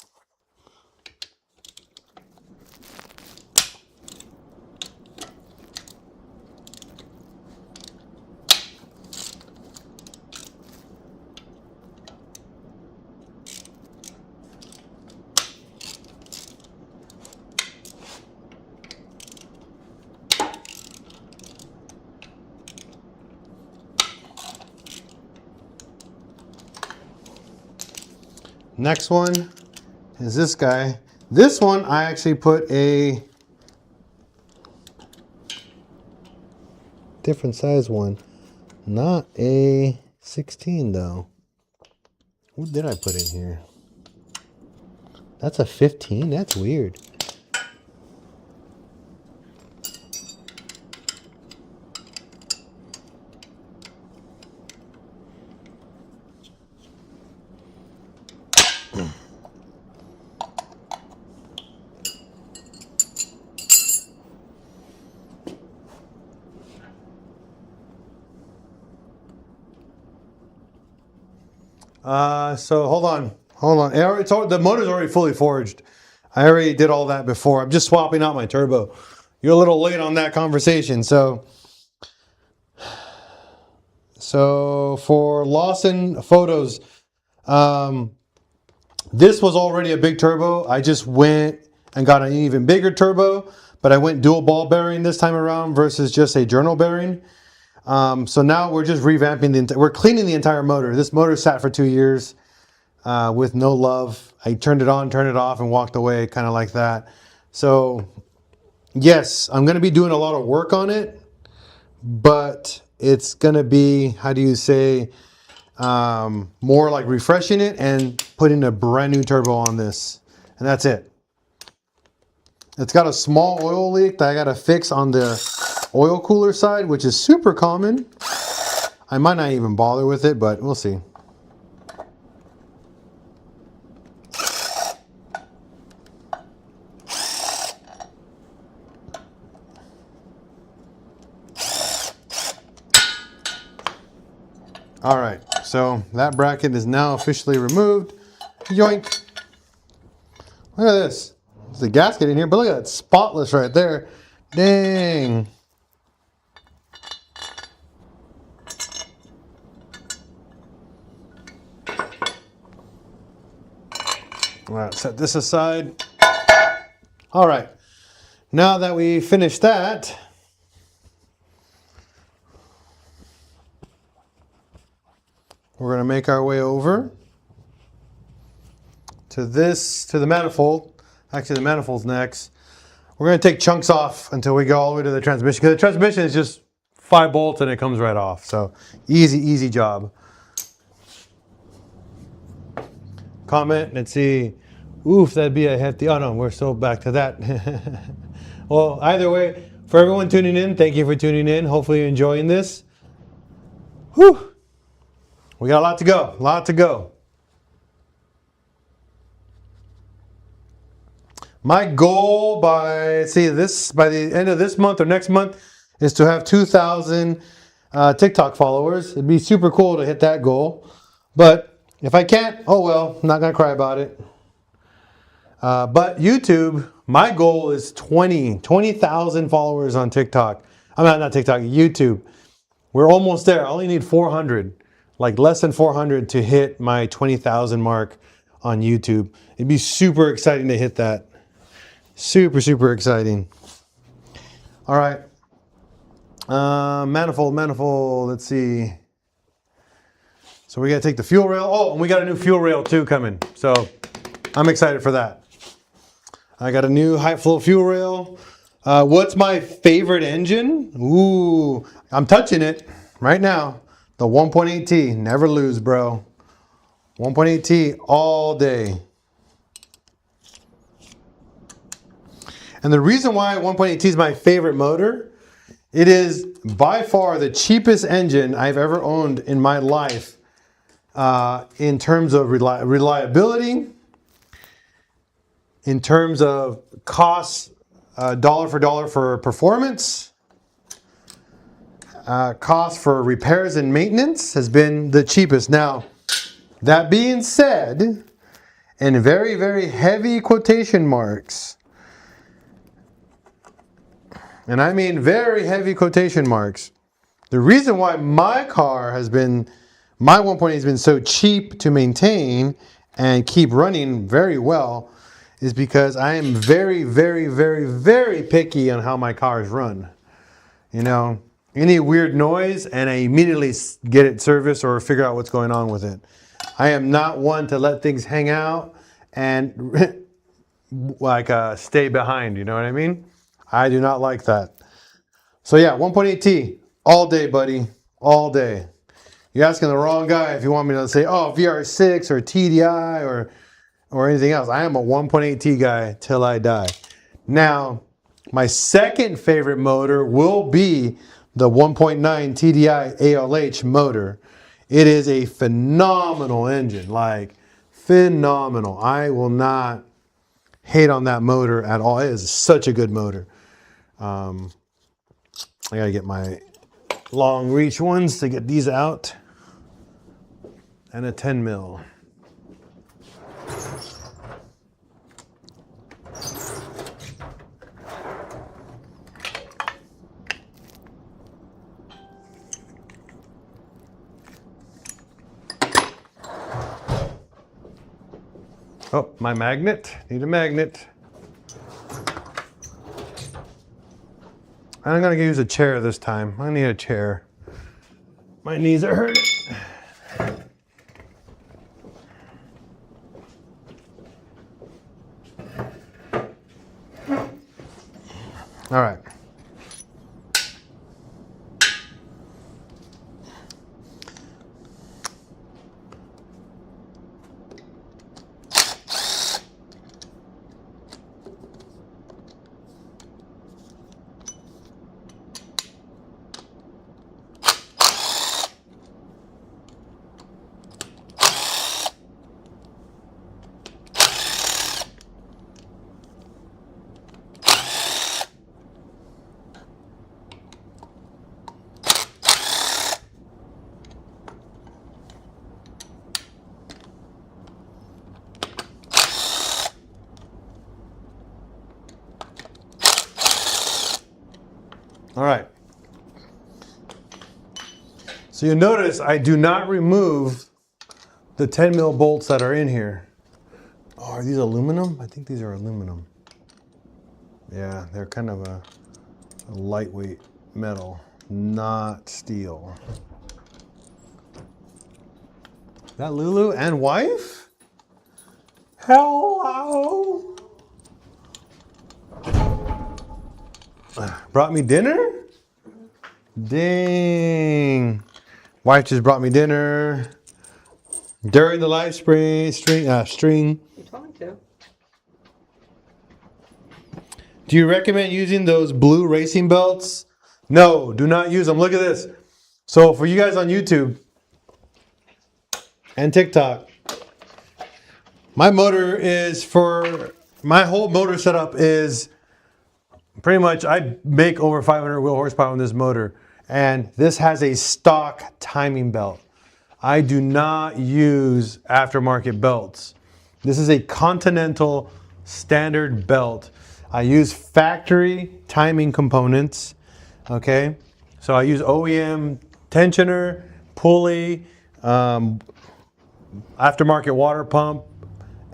Next one is this guy. This one I actually put a different size one. Not a 16 though. What did I put in here? That's a 15? That's weird. So hold on. The motor's already fully forged. I already did all that before. I'm just swapping out my turbo. You're a little late on that conversation. So for Lawson Photos, this was already a big turbo. I just went and got an even bigger turbo, but I went dual ball bearing this time around versus just a journal bearing. So now we're just revamping we're cleaning the entire motor. This motor sat for 2 years with no love. I turned it on, turned it off, and walked away, kind of like that. So yes, I'm going to be doing a lot of work on it, but it's going to be, how do you say, more like refreshing it and putting a brand new turbo on this. And that's it. It's got a small oil leak that I got to fix on the oil cooler side, which is super common. I might not even bother with it, but we'll see. All right, so that bracket is now officially removed. Yoink. Look at this. There's a gasket in here, but look at that, spotless right there. Dang. All right, set this aside. All right, now that we finished that, we're gonna make our way over to the manifold. Actually, the manifold's next. We're gonna take chunks off until we go all the way to the transmission, because the transmission is just 5 bolts and it comes right off. So easy job. Comment, let's see. Oof, that'd be a hefty, oh no, we're still back to that. Well, either way, for everyone tuning in, thank you for tuning in. Hopefully you're enjoying this. Whew. We got a lot to go, My goal by the end of this month or next month is to have 2,000 TikTok followers. It'd be super cool to hit that goal. But if I can't, oh well, I'm not gonna cry about it. But YouTube, my goal is 20,000 followers on TikTok. I'm not TikTok, YouTube. We're almost there. I only need 400, like less than 400 to hit my 20,000 mark on YouTube. It'd be super exciting to hit that. Super exciting. All right. Manifold, let's see. So we gotta take the fuel rail. Oh, and we got a new fuel rail too coming. So I'm excited for that. I got a new high flow fuel rail. What's my favorite engine? Ooh, I'm touching it right now. The 1.8T, never lose, bro. 1.8T all day. And the reason why 1.8T is my favorite motor, it is by far the cheapest engine I've ever owned in my life in terms of reliability, in terms of cost, dollar for dollar for performance, cost for repairs and maintenance has been the cheapest. Now, that being said, in very heavy quotation marks, and I mean very heavy quotation marks, the reason why my 1.8 has been so cheap to maintain and keep running very well is because I am very picky on how my cars run. You know, any weird noise and I immediately get it serviced or figure out what's going on with it. I am not one to let things hang out and like stay behind, you know what I mean? I do not like that. So yeah, 1.8T all day, buddy, all day. You're asking the wrong guy if you want me to say, oh, VR6 or TDI or anything else. I am a 1.8T guy till I die. Now, my second favorite motor will be the 1.9 TDI ALH motor. It is a phenomenal engine, like phenomenal. I will not hate on that motor at all. It is such a good motor. I gotta get my long reach ones to get these out. And a 10 mil. Oh, my magnet. Need a magnet. I'm gonna use a chair this time. I need a chair. My knees are hurting. All right. All right. So you notice I do not remove the 10 mil bolts that are in here. Oh, are these aluminum? I think these are aluminum. Yeah, they're kind of a lightweight metal, not steel. Is that Lulu and wife? Hello. Brought me dinner? Dang. Wife just brought me dinner during the live string. You told me to. Do you recommend using those blue racing belts? No, do not use them. Look at this. So for you guys on YouTube and TikTok, my motor is my whole motor setup is pretty much, I make over 500 wheel horsepower on this motor, and this has a stock timing belt. I do not use aftermarket belts. This is a Continental standard belt. I use factory timing components, okay? So I use OEM tensioner, pulley, aftermarket water pump,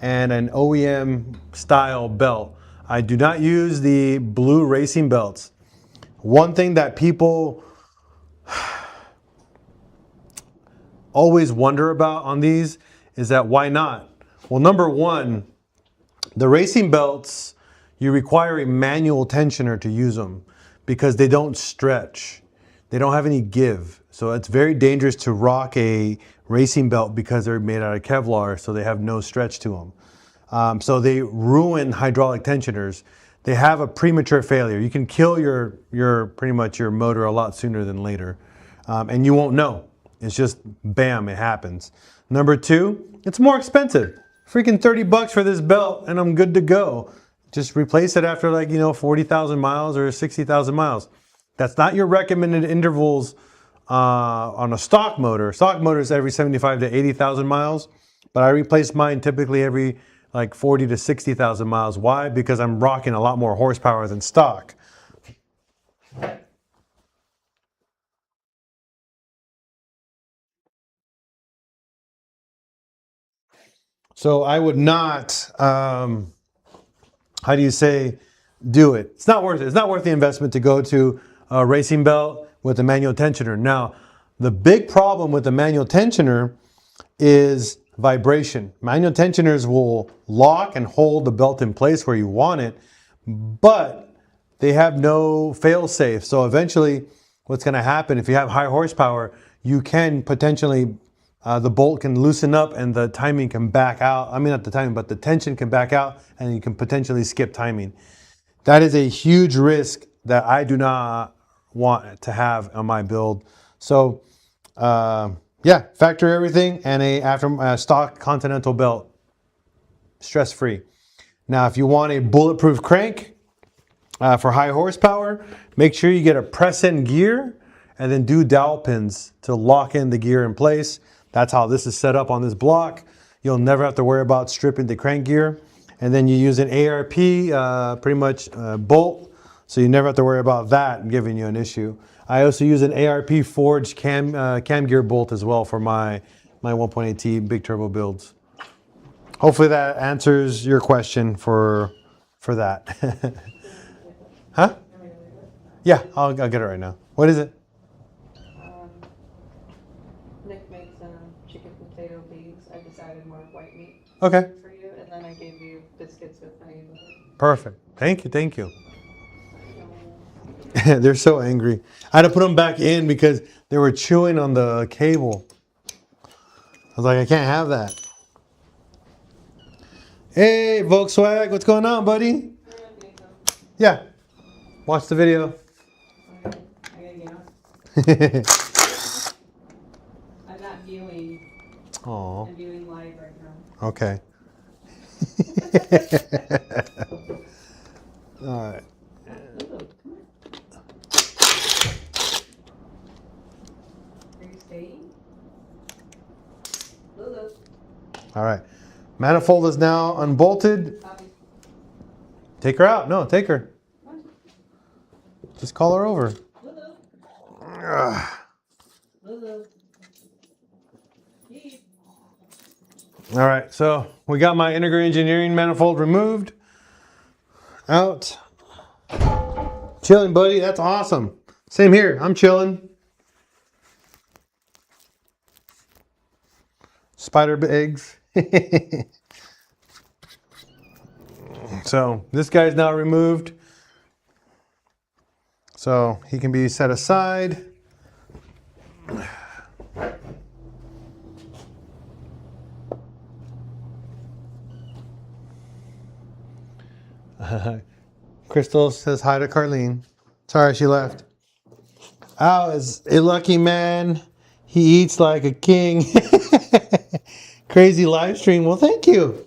and an OEM style belt. I do not use the blue racing belts. One thing that people always wonder about on these is that why not? Well, number one, the racing belts, you require a manual tensioner to use them because they don't stretch. They don't have any give. So it's very dangerous to rock a racing belt because they're made out of Kevlar, so they have no stretch to them. So they ruin hydraulic tensioners. They have a premature failure. You can kill your pretty much your motor a lot sooner than later. And you won't know. It's just bam, it happens. Number two, it's more expensive. Freaking 30 bucks for this belt and I'm good to go. Just replace it after 40,000 miles or 60,000 miles. That's not your recommended intervals on a stock motor. Stock motor is every 75 to 80,000 miles, but I replace mine typically every 40 to 60,000 miles. Why? Because I'm rocking a lot more horsepower than stock. So I would not, how do you say, do it. It's not worth it. It's not worth the investment to go to a racing belt with a manual tensioner. Now, the big problem with the manual tensioner is vibration. Manual tensioners will lock and hold the belt in place where you want it, but they have no fail safe. So eventually what's going to happen if you have high horsepower, you can potentially, the bolt can loosen up and the timing can back out. I mean, not the timing, but the tension can back out and you can potentially skip timing. That is a huge risk that I do not want to have on my build. So yeah, factory everything and a stock Continental belt, stress-free. Now, if you want a bulletproof crank for high horsepower, make sure you get a press-in gear and then do dowel pins to lock in the gear in place. That's how this is set up on this block. You'll never have to worry about stripping the crank gear. And then you use an ARP, pretty much bolt, so you never have to worry about that giving you an issue. I also use an ARP forged cam gear bolt as well for my 1.8T big turbo builds. Hopefully that answers your question for that. Huh? Yeah, I'll get it right now. What is it? Nick makes chicken potato beans. I decided more white meat Okay. for you, and then I gave you biscuits with honey butter. Perfect. Thank you. Thank you. They're so angry. I had to put them back in because they were chewing on the cable. I was like, I can't have that. Hey, Volkswagen, what's going on, buddy? Yeah. Watch the video. I gotta get on. I'm not viewing. Aw. I'm viewing live right now. Okay. All right. Are you staying? Lulu. All right. Manifold is now unbolted. Bobby. Take her out. No, take her. Just call her over. Lulu. Ugh. Lulu. Keith. All right, so we got my integrated engineering manifold removed. Out. Chilling, buddy. That's awesome. Same here. I'm chilling. Spider eggs. So this guy's now removed. So he can be set aside. Crystal says hi to Carlene. Sorry she left. Al is a lucky man. He eats like a king. Crazy live stream. Well, thank you.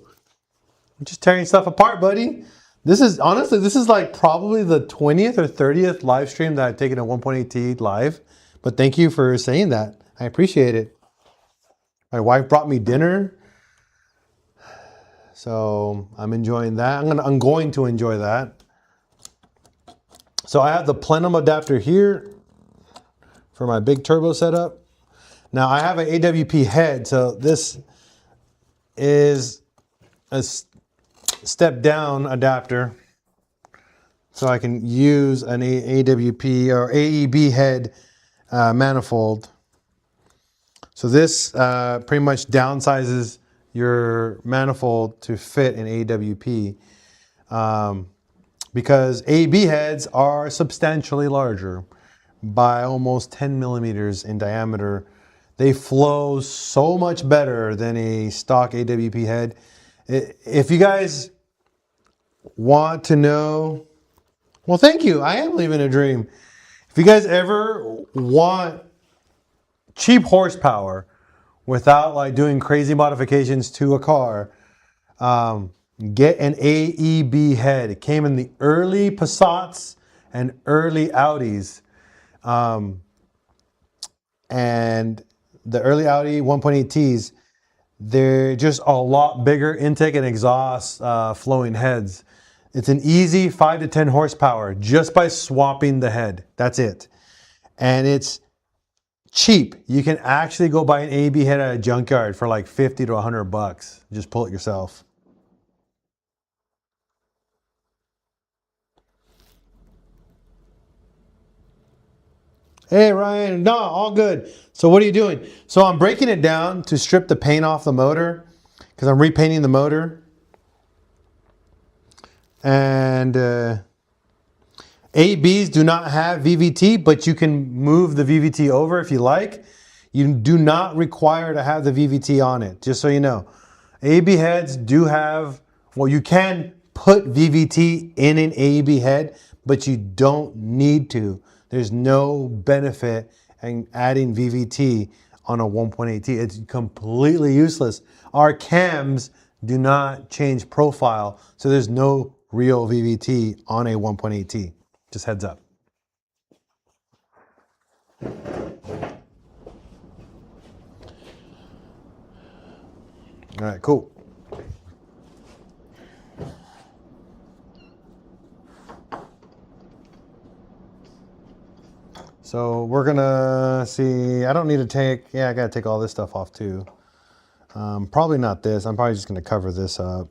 I'm just tearing stuff apart, buddy. This is honestly, this is like probably the 20th or 30th live stream that I've taken at 1.8T live. But thank you for saying that. I appreciate it. My wife brought me dinner. So I'm enjoying that. I'm going to enjoy that. So I have the plenum adapter here for my big turbo setup. Now I have an AWP head, so this is a step down adapter. So I can use an AWP or AEB head manifold. So this pretty much downsizes your manifold to fit an AWP. Because AEB heads are substantially larger by almost 10 millimeters in diameter. They flow so much better than a stock AWP head. If you guys want to know, well, thank you. I am living a dream. If you guys ever want cheap horsepower without like doing crazy modifications to a car, get an AEB head. It came in the early Passats and early Audis. And the early Audi 1.8Ts, they're just a lot bigger intake and exhaust flowing heads. It's an easy 5 to 10 horsepower just by swapping the head. That's it. And it's cheap. You can actually go buy an AEB head at a junkyard for like 50 to 100 bucks. Just pull it yourself. Hey, Ryan. No, all good. So what are you doing? So I'm breaking it down to strip the paint off the motor because I'm repainting the motor. And ABs do not have VVT, but you can move the VVT over if you like. You do not require to have the VVT on it, just so you know. AEB heads do have, well, you can put VVT in an AEB head, but you don't need to. There's no benefit in adding VVT on a 1.8T. It's completely useless. Our cams do not change profile, so there's no real VVT on a 1.8T. Just heads up. All right, cool. So we're gonna see, I don't need to take, yeah, I gotta take all this stuff off too. Probably not this, I'm probably just gonna cover this up.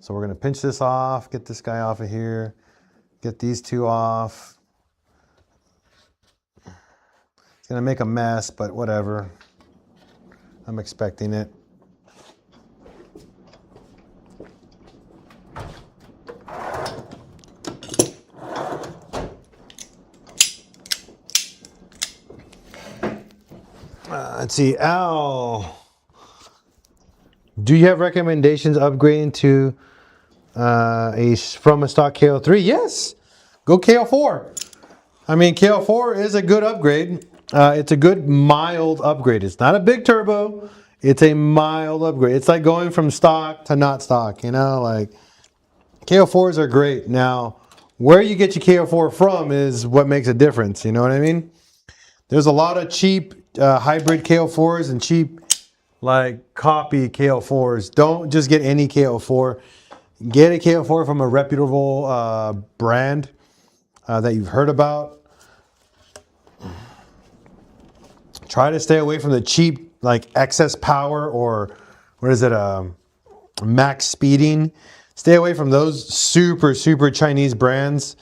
So we're gonna pinch this off, get this guy off of here, get these two off. It's gonna make a mess, but whatever. I'm expecting it. Let's see, Al. Do you have recommendations upgrading to from a stock KO3? Yes, go KO4. I mean, KO4 is a good upgrade. It's a good mild upgrade. It's not a big turbo. It's a mild upgrade. It's like going from stock to not stock, you know, like KO4s are great. Now, where you get your KO4 from is what makes a difference. You know what I mean? There's a lot of cheap hybrid KO4s and cheap like copy KO4s. Don't just get any KO4. Get a KO4 from a reputable brand that you've heard about. Try to stay away from the cheap like excess power or what is it, max speeding. Stay away from those super Chinese brands.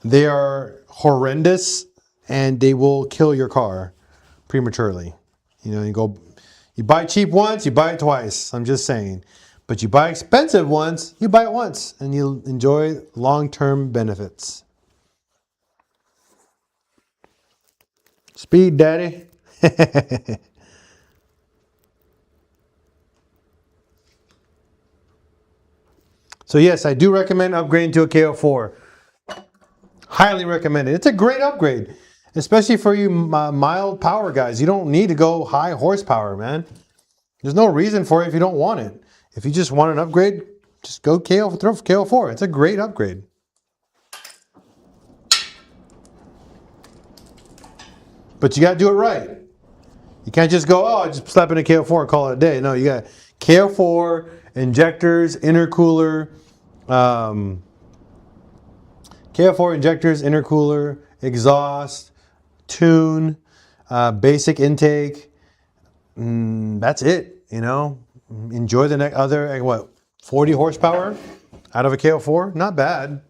They are horrendous and they will kill your car prematurely. You know, you buy cheap once, you buy it twice. I'm just saying. But you buy expensive once, you buy it once and you'll enjoy long-term benefits. Speed, daddy. So yes, I do recommend upgrading to a KO4. Highly recommend it. It's a great upgrade, especially for you mild power guys. You don't need to go high horsepower, man. There's no reason for it if you don't want it. If you just want an upgrade, just go KO4. It's a great upgrade. But you got to do it right. You can't just go, oh, just slap in a KO4 and call it a day. No, you got KO4, injectors, intercooler, KO4 injectors, intercooler, exhaust, tune, basic intake. That's it, you know. Enjoy the other, what, 40 horsepower out of a KO4? Not bad.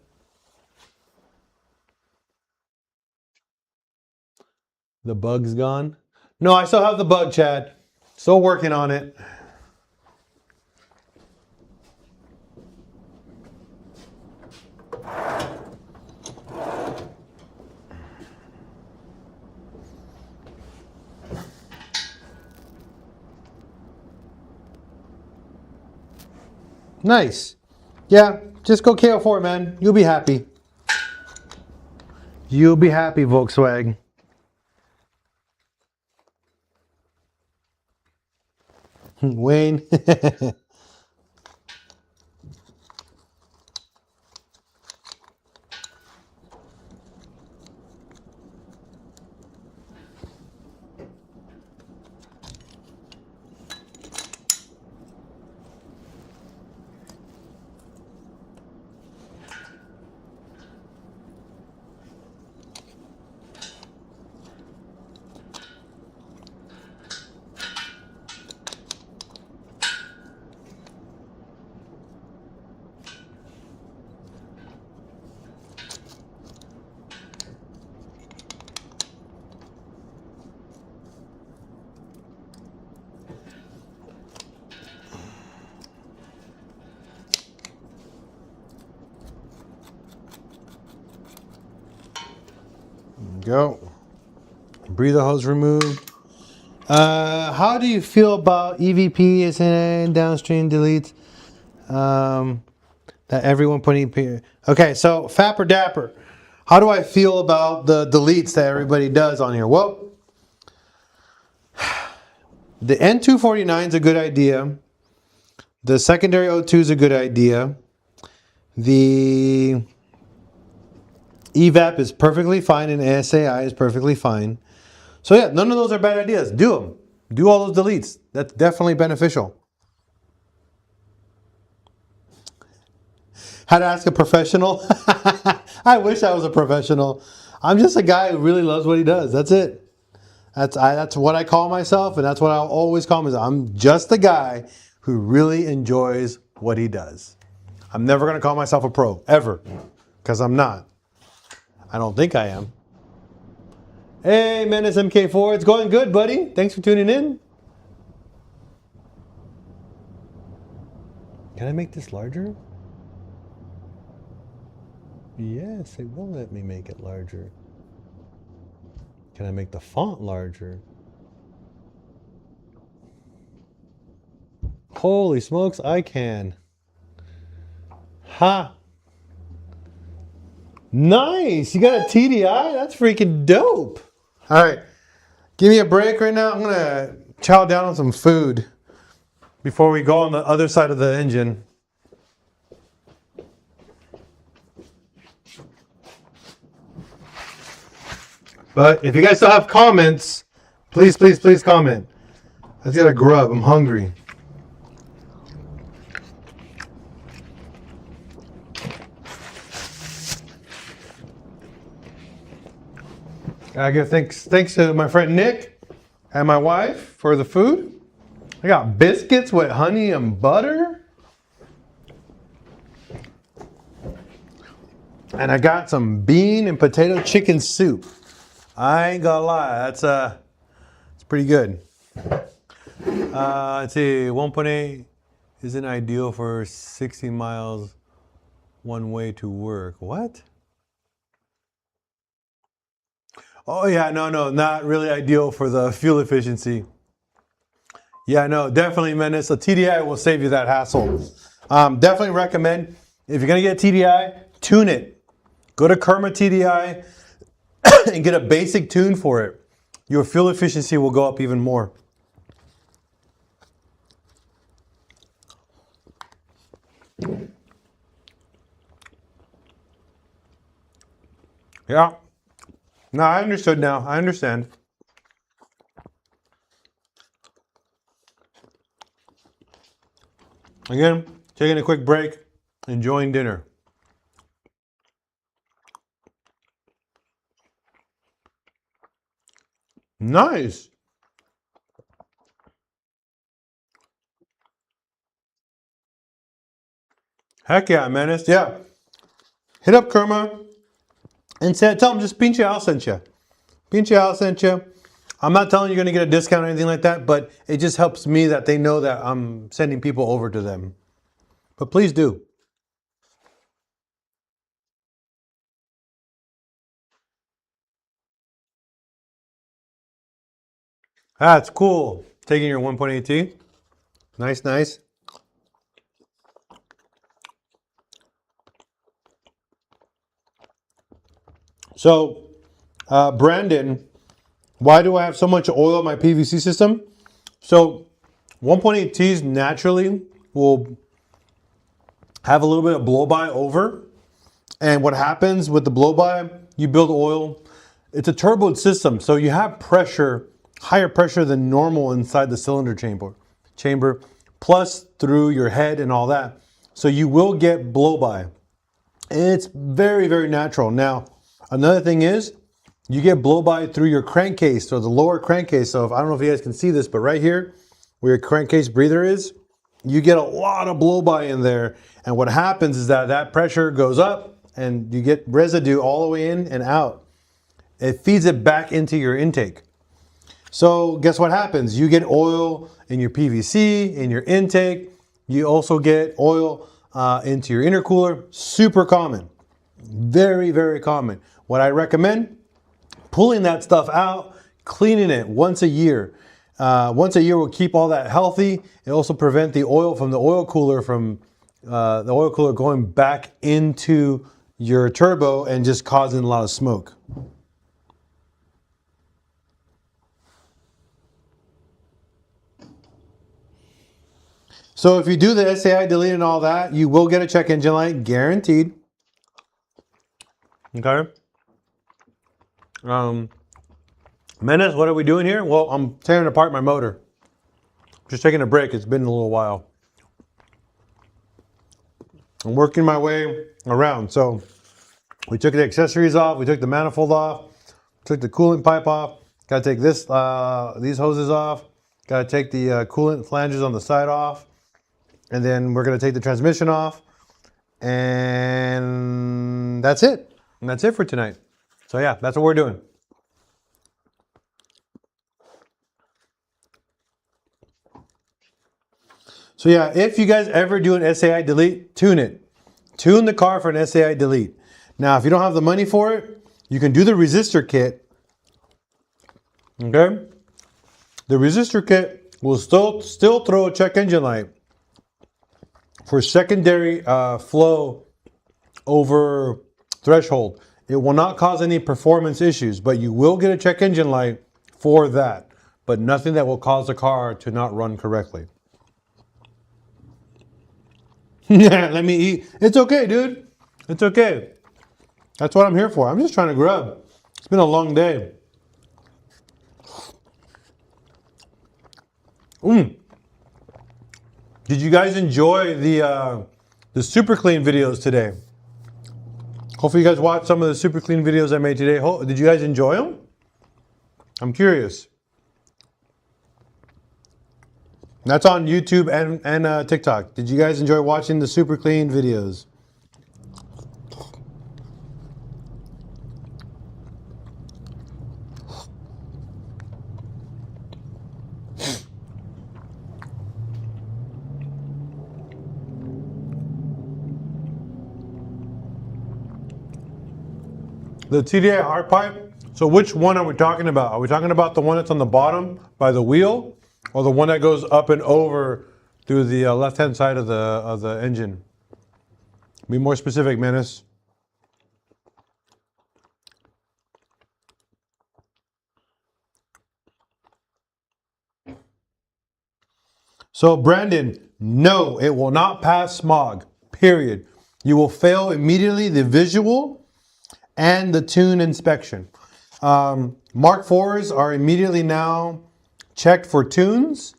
The bug's gone? No, I still have the bug, Chad. Still working on it. Nice. Yeah, just go KO4, man. You'll be happy. You'll be happy, Volkswagen. Wayne. go. Breather hose removed. How do you feel about EVP and downstream deletes? That everyone putting. Okay, so Fapper Dapper. How do I feel about the deletes that everybody does on here? Well, the N249 is a good idea. The secondary O2 is a good idea. The EVAP is perfectly fine and ASAI is perfectly fine. So yeah, none of those are bad ideas. Do them. Do all those deletes. That's definitely beneficial. How to ask a professional? I wish I was a professional. I'm just a guy who really loves what he does. That's it. That's what I call myself, and that's what I'll always call myself. I'm just a guy who really enjoys what he does. I'm never going to call myself a pro, ever, because I'm not. I don't think I am. Hey, Menace MK4, it's going good, buddy. Thanks for tuning in. Can I make this larger? Yes, it will let me make it larger. Can I make the font larger? Holy smokes, I can. Ha! Nice! You got a TDI? That's freaking dope. All right, give me a break right now. I'm gonna chow down on some food before we go on the other side of the engine. But if you guys still have comments, please, please, please comment. Let's get a grub. I'm hungry. I give thanks to my friend Nick and my wife for the food. I got biscuits with honey and butter. And I got some bean and potato chicken soup. I ain't gonna lie, it's pretty good. Let's see, 1.8 isn't ideal for 60 miles one way to work. What? Oh yeah, no, not really ideal for the fuel efficiency. Yeah, no, definitely, Menace. A TDI will save you that hassle. Definitely recommend, if you're gonna get a TDI, tune it. Go to Kerma TDI and get a basic tune for it. Your fuel efficiency will go up even more. Yeah. No, I understood now. I understand. Again, taking a quick break, enjoying dinner. Nice. Heck yeah, Menace. Yeah. Hit up Kerma and tell them just PincheAl sent you. PincheAl sent you. I'm not telling you you're going to get a discount or anything like that, but it just helps me that they know that I'm sending people over to them. But please do. That's cool. Taking your 1.8T. Nice, nice. So, Brandon, why do I have so much oil in my PVC system? So, 1.8Ts naturally will have a little bit of blow-by over. And what happens with the blow-by, you build oil. It's a turboed system, so you have pressure, higher pressure than normal inside the cylinder chamber, plus through your head and all that. So you will get blow-by. And it's very, very natural. Now, another thing is, you get blow-by through your crankcase, or the lower crankcase. So I don't know if you guys can see this, but right here, where your crankcase breather is, you get a lot of blow-by in there. And what happens is that pressure goes up and you get residue all the way in and out. It feeds it back into your intake. So guess what happens? You get oil in your PVC, in your intake. You also get oil into your intercooler. Super common. Very, very common. What I recommend, pulling that stuff out, cleaning it once a year. Once a year will keep all that healthy. It also prevent the oil from the oil cooler going back into your turbo and just causing a lot of smoke. So if you do the SAI delete and all that, you will get a check engine light, guaranteed. Okay. Menace, what are we doing here? Well, I'm tearing apart my motor. Just taking a break. It's been a little while. I'm working my way around. So we took the accessories off. We took the manifold off. Took the coolant pipe off. Got to take these hoses off. Got to take the coolant flanges on the side off. And then we're going to take the transmission off. And that's it. And that's it for tonight. So yeah, that's what we're doing. So yeah, if you guys ever do an SAI delete, tune it. Tune the car for an SAI delete. Now, if you don't have the money for it, you can do the resistor kit. Okay? The resistor kit will still throw a check engine light for secondary flow over threshold. It will not cause any performance issues, but you will get a check engine light for that, but nothing that will cause the car to not run correctly. Let me eat. It's okay, dude. It's okay. That's what I'm here for. I'm just trying to grub. It's been a long day. Did you guys enjoy the super clean videos today? Hopefully you guys watched some of the super clean videos I made today. Did you guys enjoy them? I'm curious. That's on YouTube and TikTok. Did you guys enjoy watching the super clean videos? The TDI hard pipe. So which one are we talking about? Are we talking about the one that's on the bottom by the wheel, or the one that goes up and over through the left-hand side of the engine? Be more specific, Menace. So Brandon, no, it will not pass smog, period. You will fail immediately the visual and the tune inspection. Mark IVs are immediately now checked for tunes,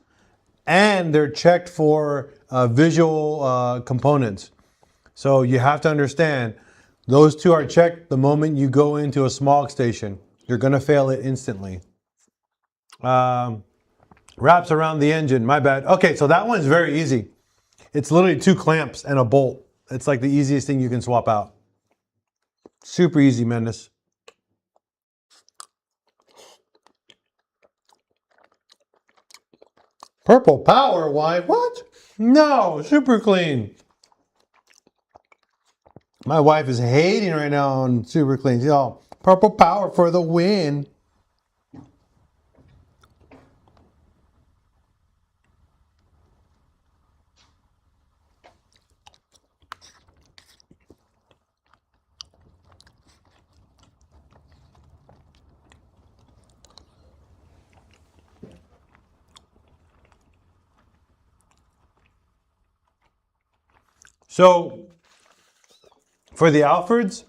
and they're checked for visual components. So you have to understand, those two are checked the moment you go into a smog station. You're going to fail it instantly. Wraps around the engine, my bad. Okay, so that one's very easy. It's literally 2 clamps and a bolt. It's like the easiest thing you can swap out. Super easy, Mendes. Purple power, why? What? No, super clean. My wife is hating right now on super clean. She's all, purple power for the win. So for the Alfords,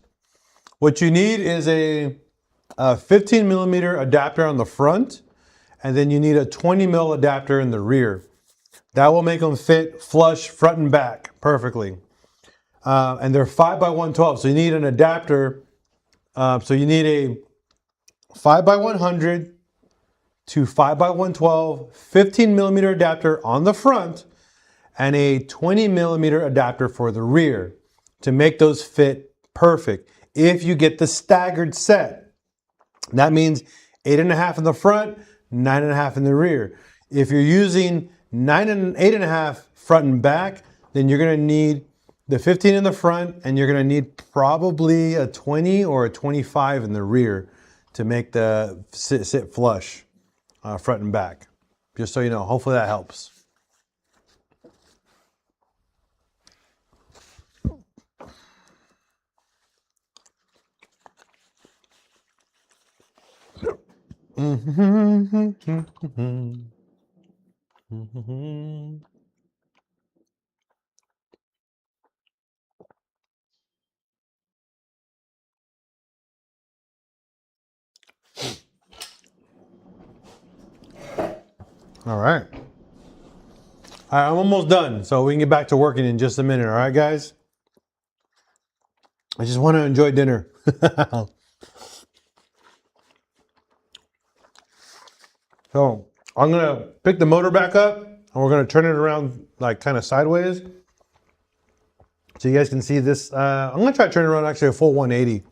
what you need is a 15 millimeter adapter on the front, and then you need a 20 mil adapter in the rear. That will make them fit flush front and back perfectly. And they're 5x112, so you need an adapter. So you need a 5x100 to 5x112 15 millimeter adapter on the front, and a 20 millimeter adapter for the rear to make those fit perfect. If you get the staggered set, that means 8.5 in the front, 9.5 in the rear. If you're using 8.5 front and back, then you're going to need the 15 in the front, and you're going to need probably a 20 or a 25 in the rear to make the sit flush front and back. Just so you know, hopefully that helps. All right. I'm almost done, so we can get back to working in just a minute. All right, guys? I just want to enjoy dinner. So I'm going to pick the motor back up, and we're going to turn it around like kind of sideways so you guys can see this. I'm going to try to turn it around actually a full 180.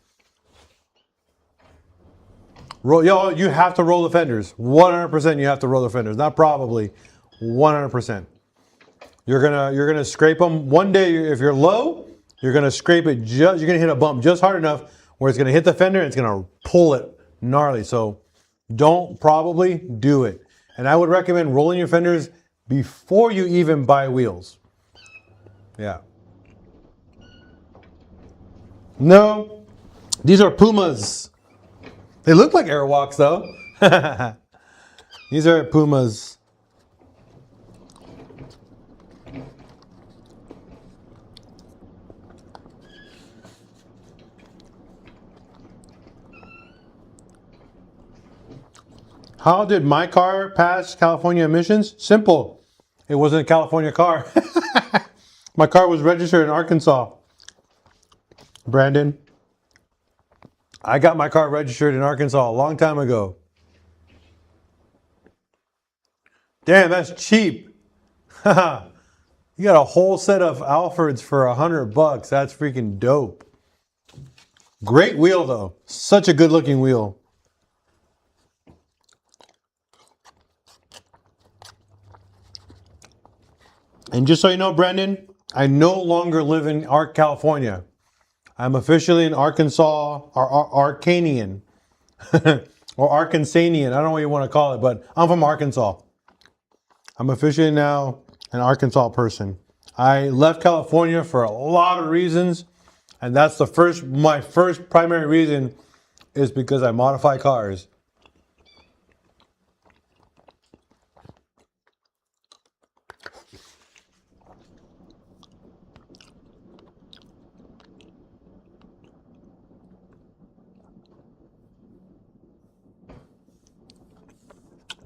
Yo, you have to roll the fenders. 100% you have to roll the fenders. Not probably, 100%. You're gonna scrape them. One day, if you're low, you're gonna scrape it. You're gonna hit a bump just hard enough where it's gonna hit the fender and it's gonna pull it gnarly. So don't probably do it. And I would recommend rolling your fenders before you even buy wheels. Yeah. No, these are Pumas. They look like Airwalks though. These are Pumas. How did my car pass California emissions? Simple. It wasn't a California car. My car was registered in Arkansas. Brandon, I got my car registered in Arkansas a long time ago. Damn, that's cheap. You got a whole set of Alfords for $100. That's freaking dope. Great wheel though. Such a good looking wheel. And just so you know, Brandon, I no longer live in California. I'm officially an Arkansas, or Arcanian, or Arkansanian. I don't know what you want to call it, but I'm from Arkansas. I'm officially now an Arkansas person. I left California for a lot of reasons, and that's my first primary reason is because I modify cars.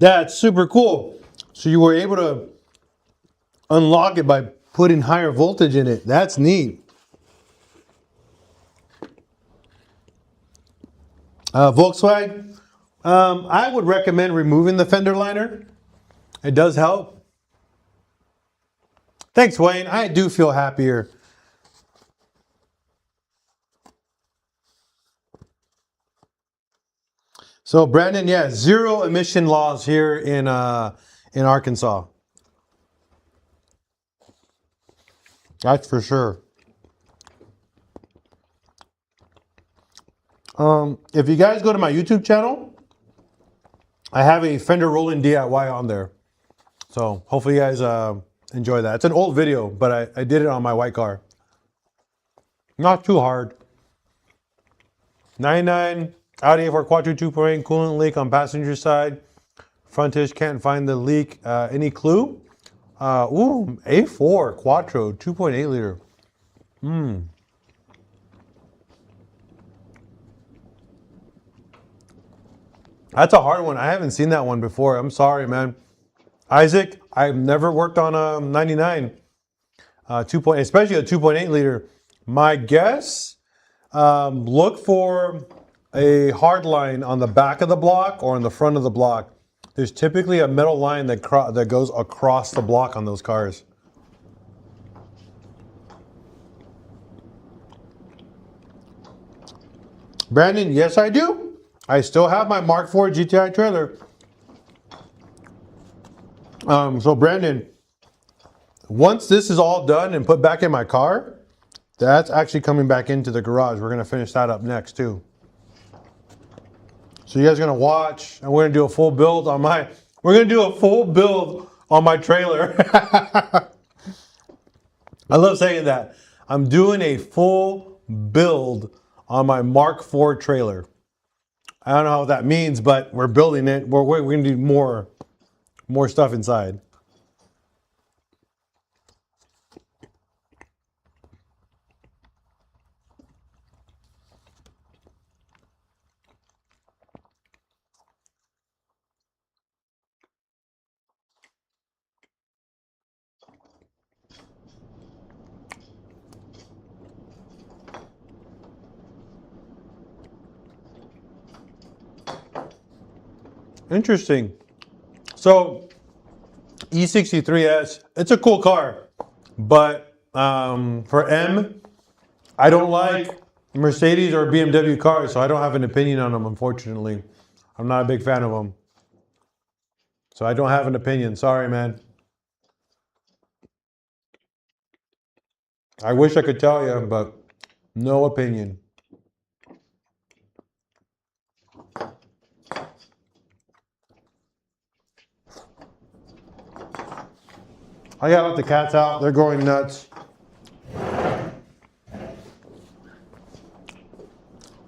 That's super cool. So you were able to unlock it by putting higher voltage in it. That's neat. Volkswagen, I would recommend removing the fender liner. It does help. Thanks, Wayne. I do feel happier. So Brandon, yeah, 0 emission laws here in Arkansas. That's for sure. If you guys go to my YouTube channel, I have a fender rolling DIY on there. So hopefully you guys enjoy that. It's an old video, but I did it on my white car. Not too hard. 99 Audi A4 Quattro 2.8 coolant leak on passenger side. Frontage can't find the leak. Any clue? A4 Quattro 2.8 liter. That's a hard one. I haven't seen that one before. I'm sorry, man. Isaac, I've never worked on a 99, especially a 2.8 liter. My guess, look for a hard line on the back of the block or on the front of the block. There's typically a metal line that goes across the block on those cars. Brandon, yes I do. I still have my Mark IV GTI trailer. So Brandon, once this is all done and put back in my car, that's actually coming back into the garage. We're going to finish that up next too. So you guys are gonna watch, and we're gonna do a full build on my. We're gonna do a full build on my trailer. I love saying that. I'm doing a full build on my Mark IV trailer. I don't know what that means, but we're building it. We're gonna do more stuff inside. Interesting. So E63S, it's a cool car, but for M, I don't like Mercedes or BMW cars, so I don't have an opinion on them, unfortunately. I'm not a big fan of them. So I don't have an opinion. Sorry, man. I wish I could tell you, but no opinion. I gotta let the cats out. They're going nuts.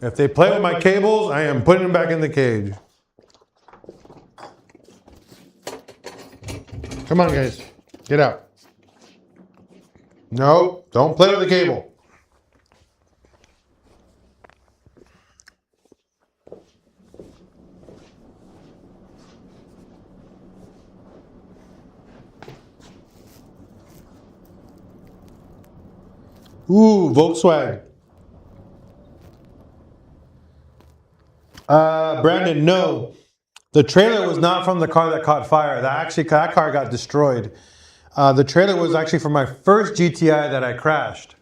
If they play with my cables, I am putting them back in the cage. Come on, guys. Get out. No, don't play with the cable. Ooh, Volkswagen. Brandon, no. The trailer was not from the car that caught fire. That car got destroyed. The trailer was actually from my first GTI that I crashed.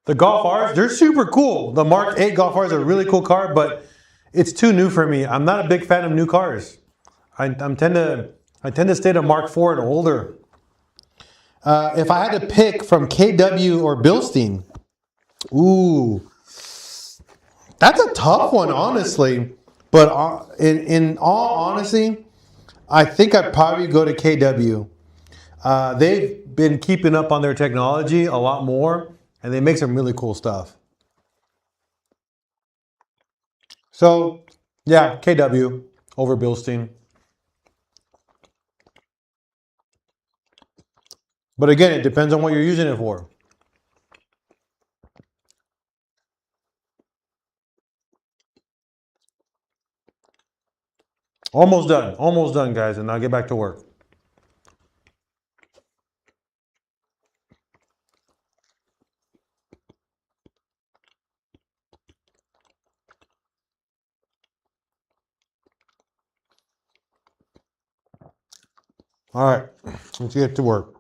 The Golf Rs, they're super cool. The Mark 8 Golf Rs are a really cool car, but it's too new for me. I'm not a big fan of new cars. I tend to stay to Mark 4 and older. If I had to pick from KW or Bilstein, ooh, that's a tough one, honestly. But in all honesty, I think I'd probably go to KW. They've been keeping up on their technology a lot more, and they make some really cool stuff. So, yeah, KW over Bilstein. But again, it depends on what you're using it for. Almost done, guys, and I'll get back to work. All right, let's get to work.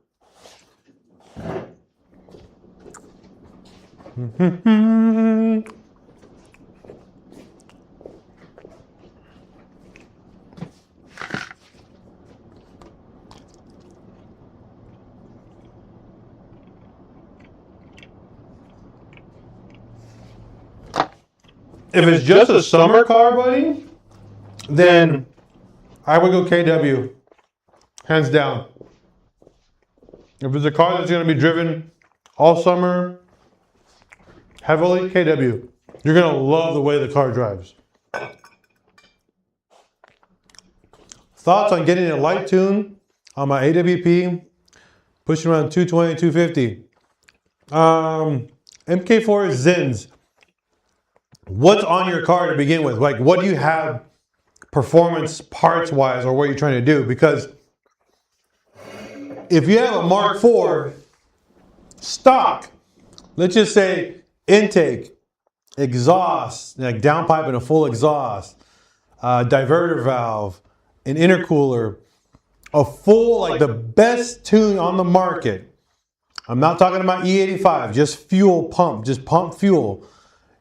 If it's just a summer car, buddy, then I would go KW, hands down. If it's a car that's going to be driven all summer, heavily, KW. You're going to love the way the car drives. Thoughts on getting a light tune on my AWP, pushing around 220, 250. MK4 Zins. What's on your car to begin with? Like, what do you have performance parts wise, or what you're trying to do? Because if you have a Mark IV stock, let's just say intake, exhaust, like downpipe and a full exhaust, diverter valve, an intercooler, a full, like the best tune on the market. I'm not talking about E85, just fuel pump, just pump fuel.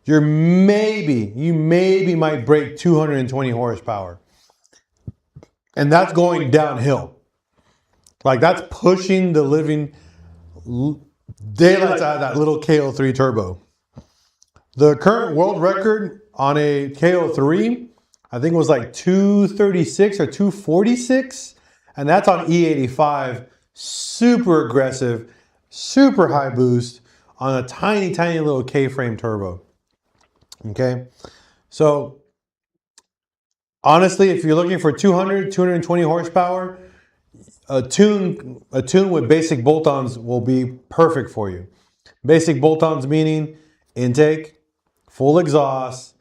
You maybe might break 220 horsepower. And that's going downhill. Like, that's pushing the living daylights out of that little KO3 turbo. The current world record on a KO3, I think it was like 236 or 246, and that's on E85. Super aggressive, super high boost on a tiny, tiny little K-frame turbo. Okay, so honestly, if you're looking for 200, 220 horsepower, a tune with basic bolt-ons will be perfect for you. Basic bolt-ons meaning intake, full exhaust,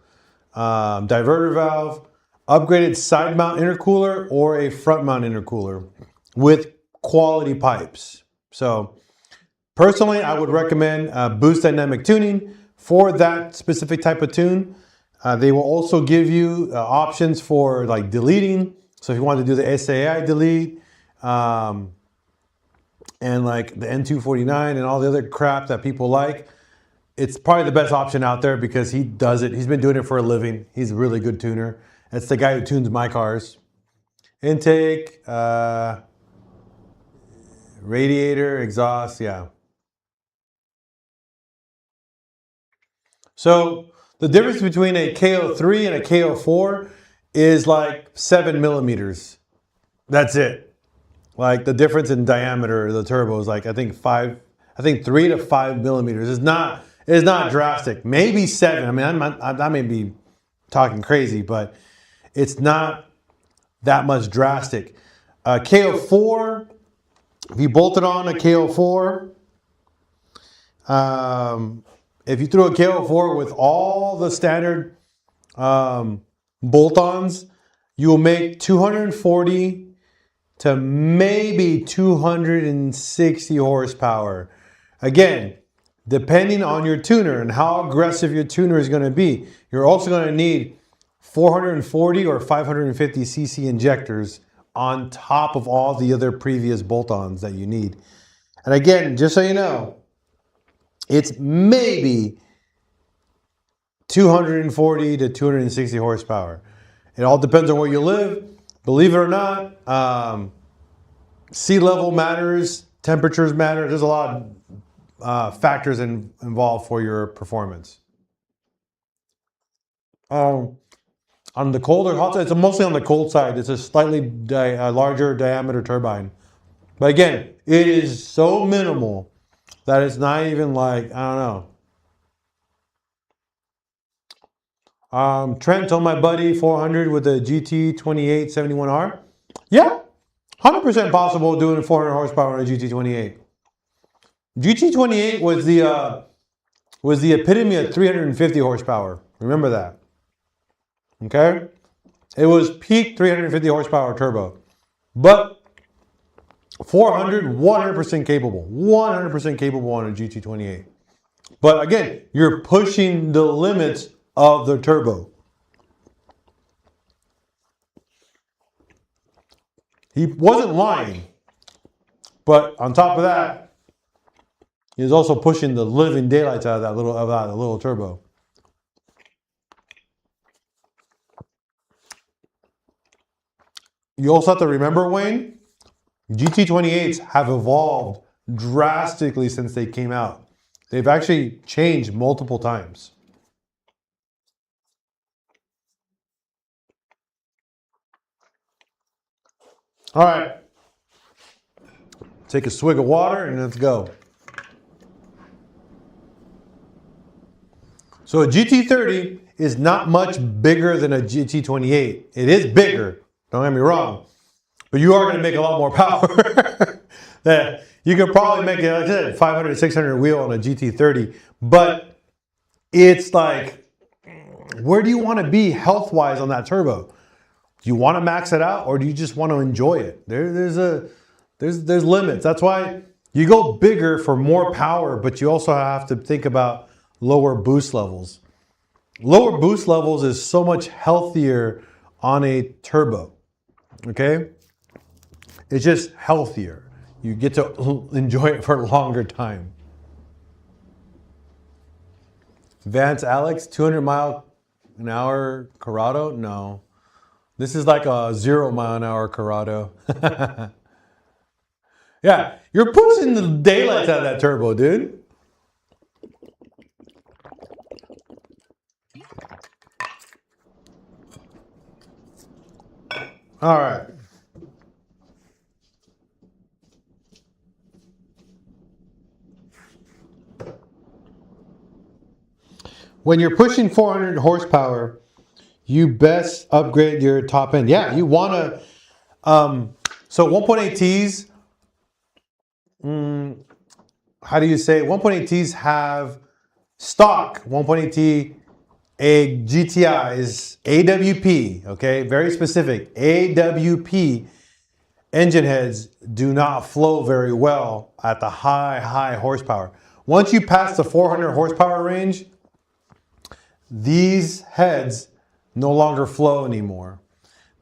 diverter valve, upgraded side mount intercooler, or a front mount intercooler with quality pipes. So personally, I would recommend Boost Dynamic Tuning for that specific type of tune. They will also give you options for like deleting. So if you want to do the SAI delete, and like the N249 and all the other crap that people like, it's probably the best option out there because he does it. He's been doing it for a living. He's a really good tuner. It's the guy who tunes my cars. Intake, radiator, exhaust, yeah. So the difference between a KO3 and a KO4 is like 7 millimeters. That's it. Like the difference in diameter of the turbo is like I think 3 to 5 millimeters. It's not drastic. Maybe 7. I mean, I may be talking crazy, but it's not that much drastic. KO4, if you bolted on a KO4, if you threw a KO4 with all the standard bolt-ons, you will make 240 to maybe 260 horsepower. Again, depending on your tuner and how aggressive your tuner is going to be. You're also going to need 440 or 550 cc injectors on top of all the other previous bolt-ons that you need. And again, just so you know, it's maybe 240 to 260 horsepower. It all depends on where you live. Believe it or not, sea level matters, temperatures matter. There's a lot of factors involved for your performance. On the cold or hot side, it's mostly on the cold side. It's a slightly larger diameter turbine. But again, it is so minimal that it's not even like, I don't know. Trent told my buddy 400 with the GT28 71R. Yeah, 100% possible doing 400 horsepower on a GT28. GT28 was the epitome of 350 horsepower. Remember that. Okay? It was peak 350 horsepower turbo. But 400, 100% capable. 100% capable on a GT28. But again, you're pushing the limits of the turbo. He wasn't lying. But on top of that, he was also pushing the living daylights out of that little turbo. You also have to remember, Wayne, GT28s have evolved drastically since they came out. They've actually changed multiple times. All right. Take a swig of water and let's go. So a GT30 is not much bigger than a GT28. It is bigger, don't get me wrong, but you are going to make a lot more power. That you could probably make it, like I said, 500, 600 wheel on a GT30, but it's like, where do you want to be health-wise on that turbo? Do you want to max it out, or do you just want to enjoy it? There's limits. That's why you go bigger for more power, but you also have to think about lower boost levels. Lower boost levels is so much healthier on a turbo. Okay? It's just healthier. You get to enjoy it for a longer time. Vance Alex, 200 mile an hour Corrado? No. This is like a 0 mile an hour Corrado. Yeah, you're pushing the daylights out of that turbo, dude. All right. When you're pushing 400 horsepower, you best upgrade your top end. Yeah, you want to. So 1.8 Ts, how do you say? 1.8 Ts have stock 1.8 T a GTI's AWP, okay? Very specific. AWP engine heads do not flow very well at the high horsepower. Once you pass the 400 horsepower range, these heads no longer flow anymore.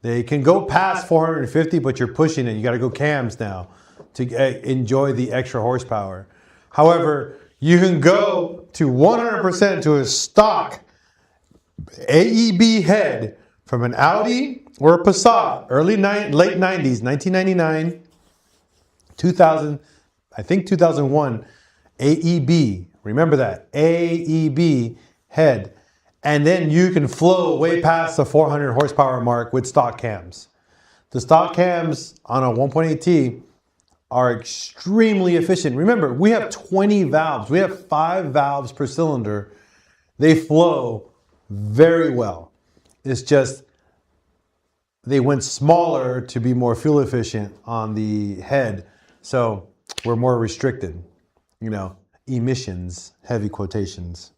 They can go past 450, but you're pushing it. You got to go cams now to enjoy the extra horsepower. However, you can go to 100% to a stock AEB head from an Audi or a Passat, late 90s, 1999, 2000, I think 2001, AEB. Remember that, AEB head. And then you can flow way past the 400 horsepower mark with stock cams. The stock cams on a 1.8 T are extremely efficient. Remember, we have 20 valves. We have 5 valves per cylinder. They flow very well. It's just they went smaller to be more fuel efficient on the head. So we're more restricted, you know, emissions, heavy quotations.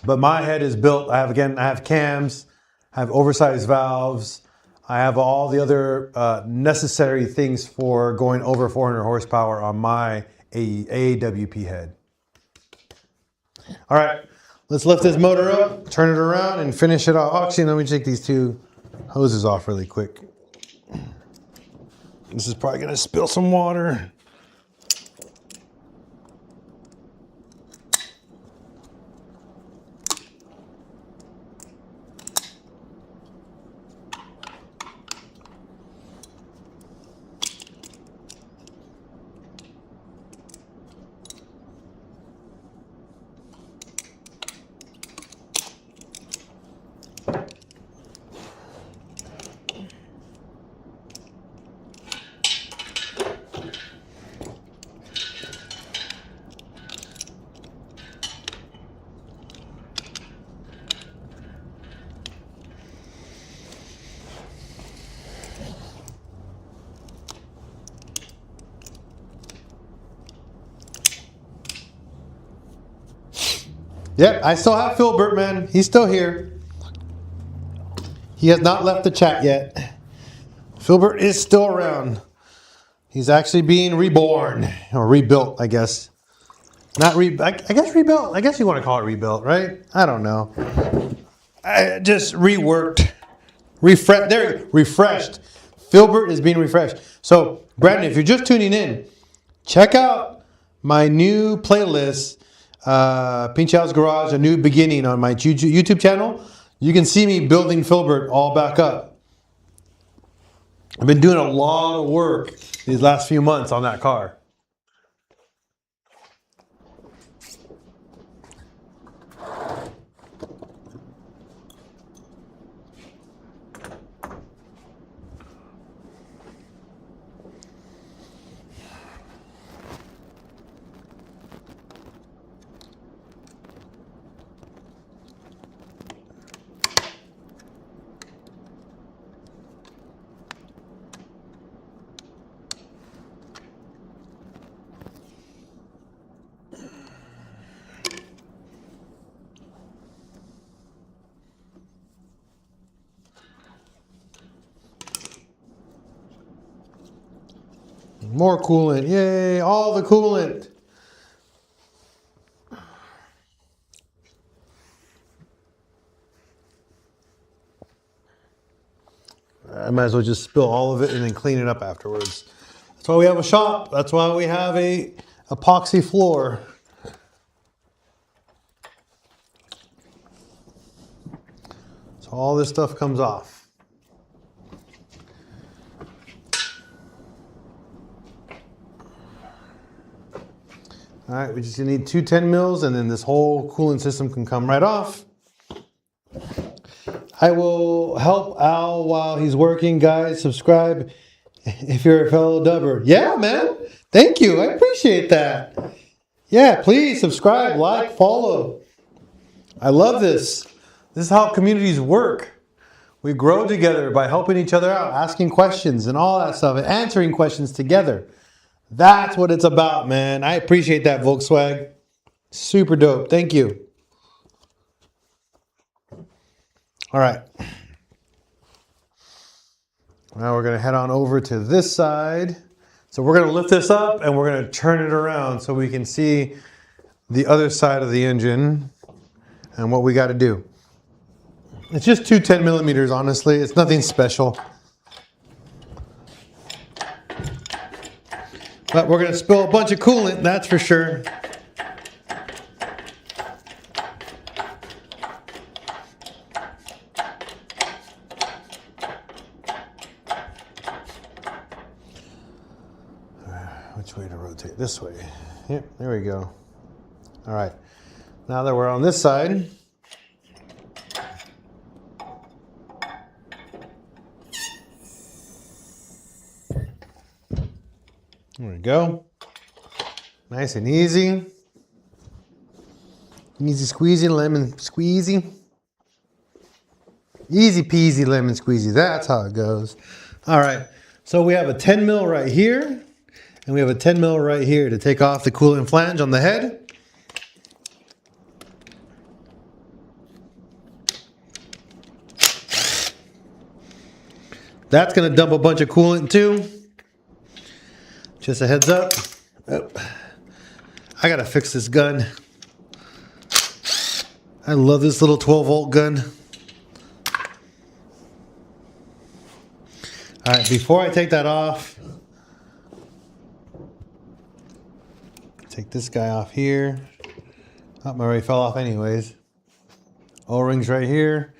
But my head is built, I have cams, I have oversized valves, I have all the other necessary things for going over 400 horsepower on my AWP head. All right, let's lift this motor up, turn it around, and finish it off. Actually, let me take these 2 hoses off really quick. This is probably gonna spill some water. Yep, I still have Filbert, man. He's still here. He has not left the chat yet. Filbert is still around. He's actually being reborn or rebuilt, I guess. Not I guess rebuilt. I guess you want to call it rebuilt, right? I don't know. I just reworked, refreshed. Filbert is being refreshed. So, Brandon, if you're just tuning in, check out my new playlist. PincheAl's Garage, a new beginning on my YouTube channel. You can see me building Filbert all back up. I've been doing a lot of work these last few months on that car. More coolant. Yay, all the coolant. I might as well just spill all of it and then clean it up afterwards. That's why we have a shop. That's why we have a epoxy floor. So all this stuff comes off. All right, we just need 2 10 mils and then this whole coolant system can come right off. I will help Al while he's working. Guys, subscribe if you're a fellow dubber. Yeah, man. Thank you. I appreciate that. Yeah, please subscribe, like, follow. I love this. This is how communities work. We grow together by helping each other out, asking questions and all that stuff, and answering questions together. That's what it's about, man. I appreciate that, Volkswagen. Super dope. Thank you. All right. Now we're going to head on over to this side. So we're going to lift this up and we're going to turn it around so we can see the other side of the engine and what we got to do. It's just two 10 millimeters, honestly. It's nothing special. But we're going to spill a bunch of coolant, that's for sure. Which way to rotate? This way. Yep, there we go. All right. Now that we're on this side, there we go. Nice and easy. Easy squeezy, lemon squeezy. Easy peasy lemon squeezy. That's how it goes. All right. So we have a 10 mil right here. And we have a 10 mil right here to take off the coolant flange on the head. That's going to dump a bunch of coolant too. Just a heads up. Oh, I got to fix this gun. I love this little 12 volt gun. All right, before I take that off, take this guy off here. Oh, I already fell off anyways. O-rings right here.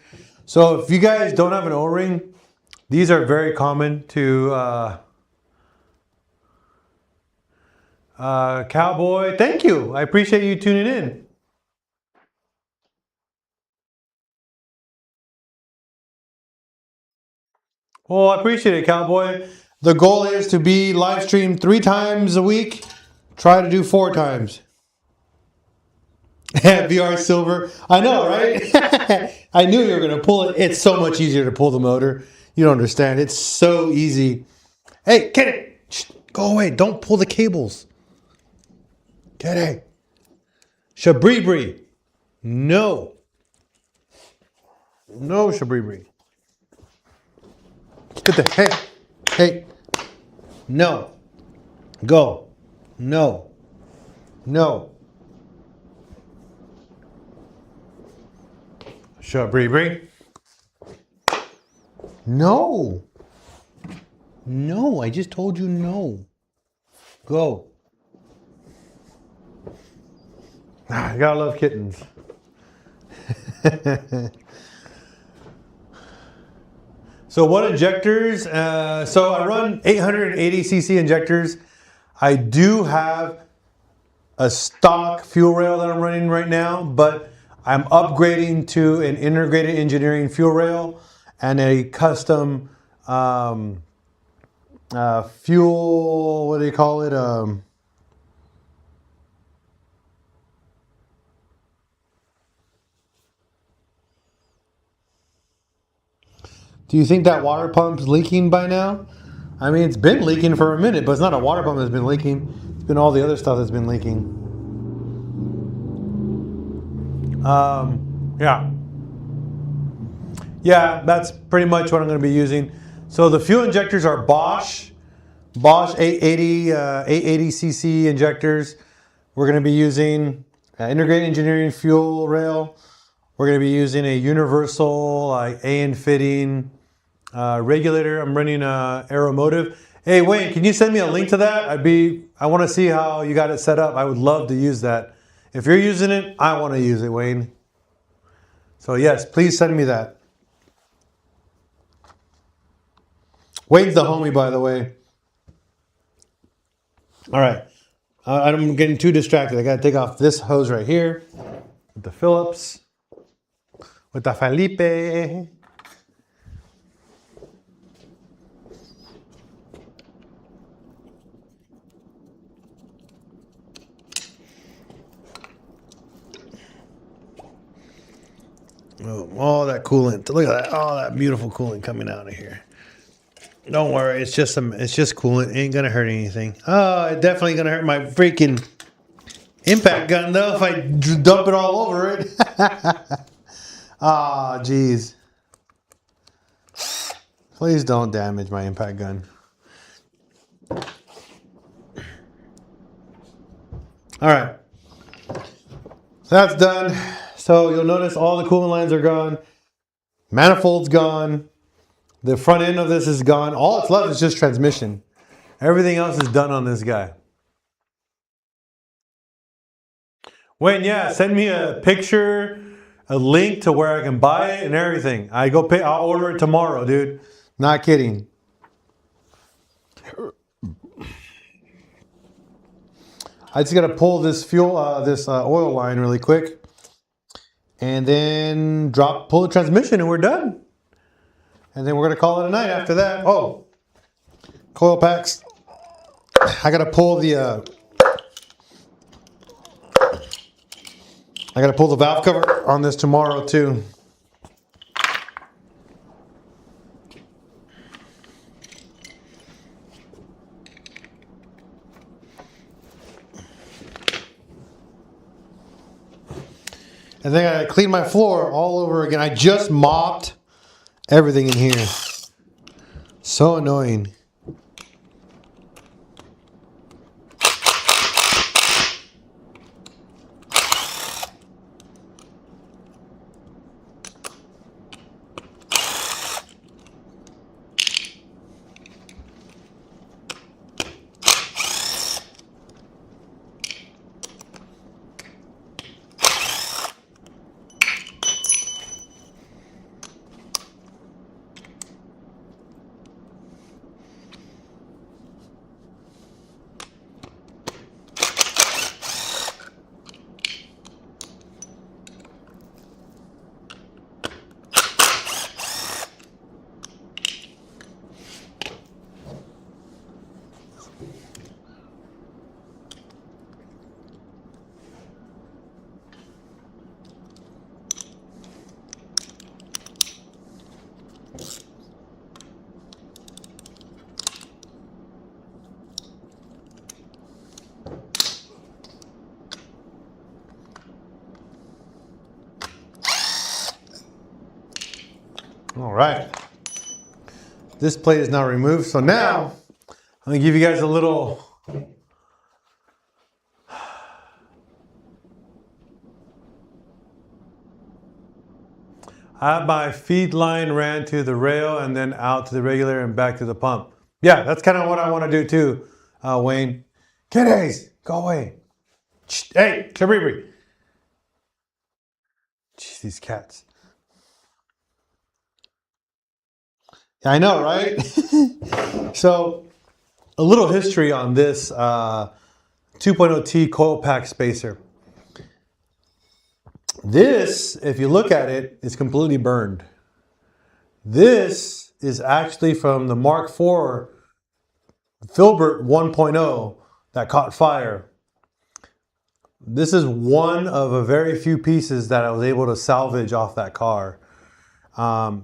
So if you guys don't have an O-ring, these are very common to Cowboy. Thank you. I appreciate you tuning in. Well, I appreciate it, Cowboy. The goal is to be live streamed 3 times a week. Try to do 4 times. VR Silver. I know, right? I knew you were going to pull it. It's so much easier to pull the motor. You don't understand. It's so easy. Hey, get it. Shh, go away. Don't pull the cables. Get it. Shabribri. No. No, Shabribri. Get the hey. Hey. No. Go. No. No. Shabribri. No. No, I just told you no. Go. I gotta love kittens. So what injectors? So I run 880cc injectors. I do have a stock fuel rail that I'm running right now, but I'm upgrading to an integrated engineering fuel rail and a custom fuel, what do you call it? Do you think that water pump's leaking by now? I mean, it's been leaking for a minute, but it's not a water pump that's been leaking. It's been all the other stuff that's been leaking. Yeah, that's pretty much what I'm going to be using. So the fuel injectors are Bosch 880cc injectors. We're going to be using integrated engineering fuel rail. We're going to be using a universal AN fitting regulator. I'm running Aeromotive. Hey Wayne, can you send me a link to that? I want to see how you got it set up. I would love to use that. If you're using it, I want to use it, Wayne. So yes, please send me that. Wayne's the homie, by the way. All right. I'm getting too distracted. I got to take off this hose right here with the Phillips, with the Felipe. Oh, all that coolant. Look at that. All that beautiful coolant coming out of here. Don't worry. It's just coolant. It ain't going to hurt anything. Oh, it's definitely going to hurt my freaking impact gun, though, if I dump it all over it. Ah, jeez. Please don't damage my impact gun. All right. So that's done. So you'll notice all the coolant lines are gone. Manifold's gone. The front end of this is gone. All that's left is just transmission. Everything else is done on this guy. Wayne, yeah, send me a picture, a link to where I can buy it and everything. I'll order it tomorrow, dude. Not kidding. I just gotta pull this oil line really quick, and then pull the transmission, and we're done. And then we're gonna call it a night after that. Oh, coil packs. I gotta pull the valve cover on this tomorrow too. And then I gotta clean my floor all over again. I just mopped everything in here. So annoying. All right. This plate is now removed. So now I'm gonna give you guys a little my feed line ran to the rail and then out to the regulator and back to the pump. Yeah, that's kind of what I want to do too, Wayne. Kiddies, go away. Hey, Shabri. Jeez, these cats. I know, right? So, a little history on this 2.0T coil pack spacer. This, if you look at it, is completely burned. This is actually from the Mark IV Filbert 1.0 that caught fire. This is one of a very few pieces that I was able to salvage off that car.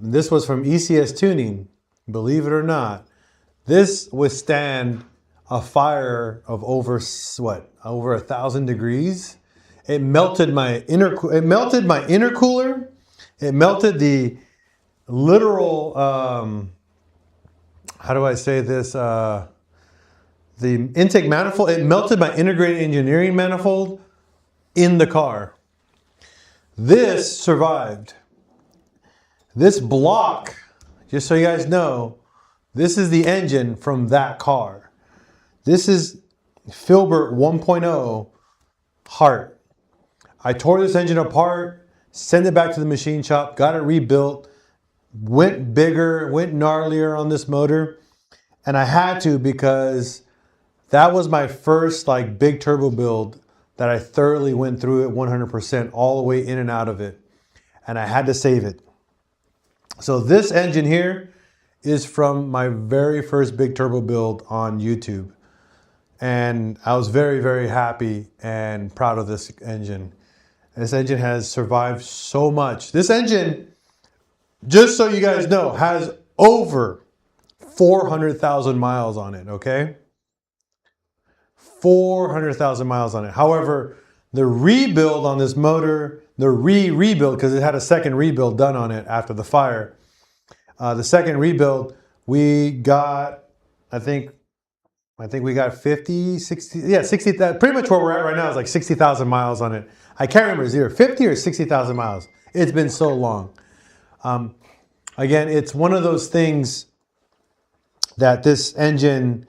This was from ECS Tuning, believe it or not. This withstand a fire of over 1,000 degrees. It melted my intercooler. It melted the literal, how do I say this? The intake manifold. It melted my integrated engineering manifold in the car. This survived. This block, just so you guys know, this is the engine from that car. This is Filbert 1.0 heart. I tore this engine apart, sent it back to the machine shop, got it rebuilt, went bigger, went gnarlier on this motor. And I had to because that was my first big turbo build that I thoroughly went through it 100% all the way in and out of it. And I had to save it. So this engine here is from my very first big turbo build on YouTube. And I was very, very happy and proud of this engine. This engine has survived so much. This engine, just so you guys know, has over 400,000 miles on it, okay? 400,000 miles on it. However, the rebuild on this motor, the rebuild, because it had a second rebuild done on it after the fire. The second rebuild, we got, I think we got 50, 60, yeah, 60, pretty much where we're at right now is like 60,000 miles on it. I can't remember, it's either 50 or 60,000 miles. It's been so long. Again, it's one of those things that this engine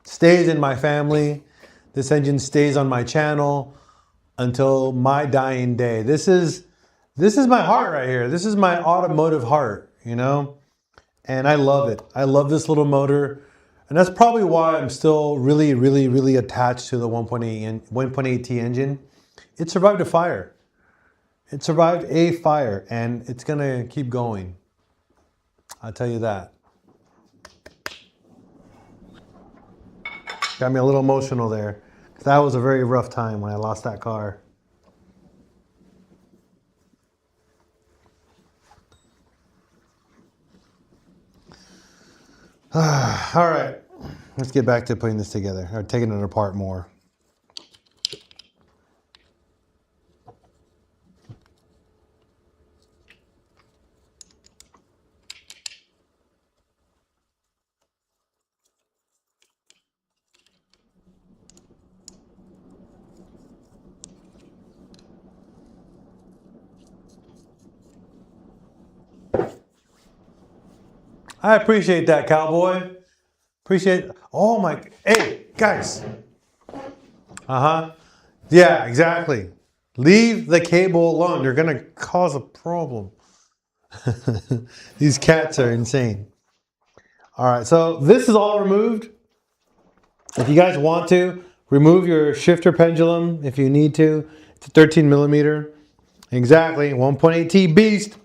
stays in my family. This engine stays on my channel until my dying day. This is my heart right here. This is my automotive heart, you know? And I love it. I love this little motor. And that's probably why I'm still really, really, really attached to the 1.8T engine. It survived a fire. It survived a fire, and it's gonna keep going. I'll tell you that. Got me a little emotional there. That was a very rough time when I lost that car. All right, let's get back to putting this together, or taking it apart more. I appreciate that, cowboy. Appreciate, oh my, hey, guys. Yeah, exactly. Leave the cable alone. You're gonna cause a problem. These cats are insane. All right, so this is all removed. If you guys want to, remove your shifter pendulum if you need to. It's a 13 millimeter. Exactly, 1.8T beast.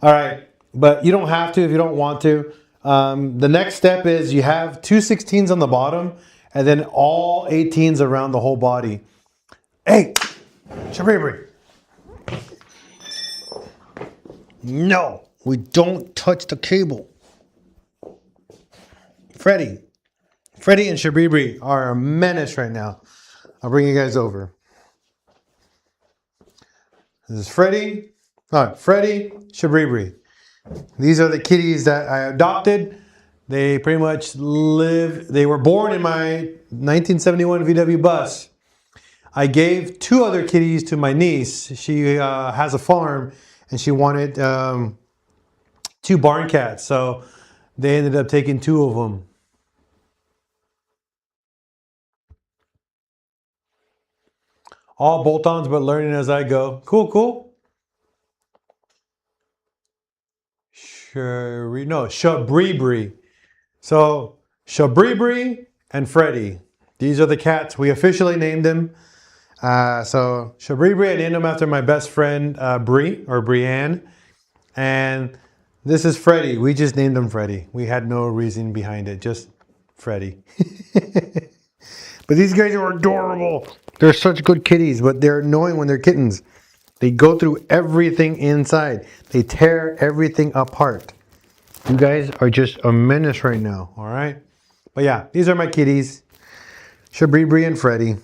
All right, but you don't have to if you don't want to. The next step is you have two 16s on the bottom and then all 18s around the whole body. Hey, Shabibri. No, we don't touch the cable. Freddie and Shabibri are a menace right now. I'll bring you guys over. This is Freddie. Freddie, Shabibri. These are the kitties that I adopted. They pretty much they were born in my 1971 VW bus. I gave two other kitties to my niece. She has a farm and she wanted two barn cats. So they ended up taking two of them. All bolt-ons, but learning as I go. Cool, cool. Shabibri. So Shabibri and Freddie. These are the cats. We officially named them. So Shabibri, I named him after my best friend Bree or Brianne. And this is Freddie. We just named him Freddie. We had no reason behind it, just Freddie. But these guys are adorable. They're such good kitties, but they're annoying when they're kittens. They go through everything inside. They tear everything apart. You guys are just a menace right now, all right? But yeah, these are my kitties. Shabibri and Freddie.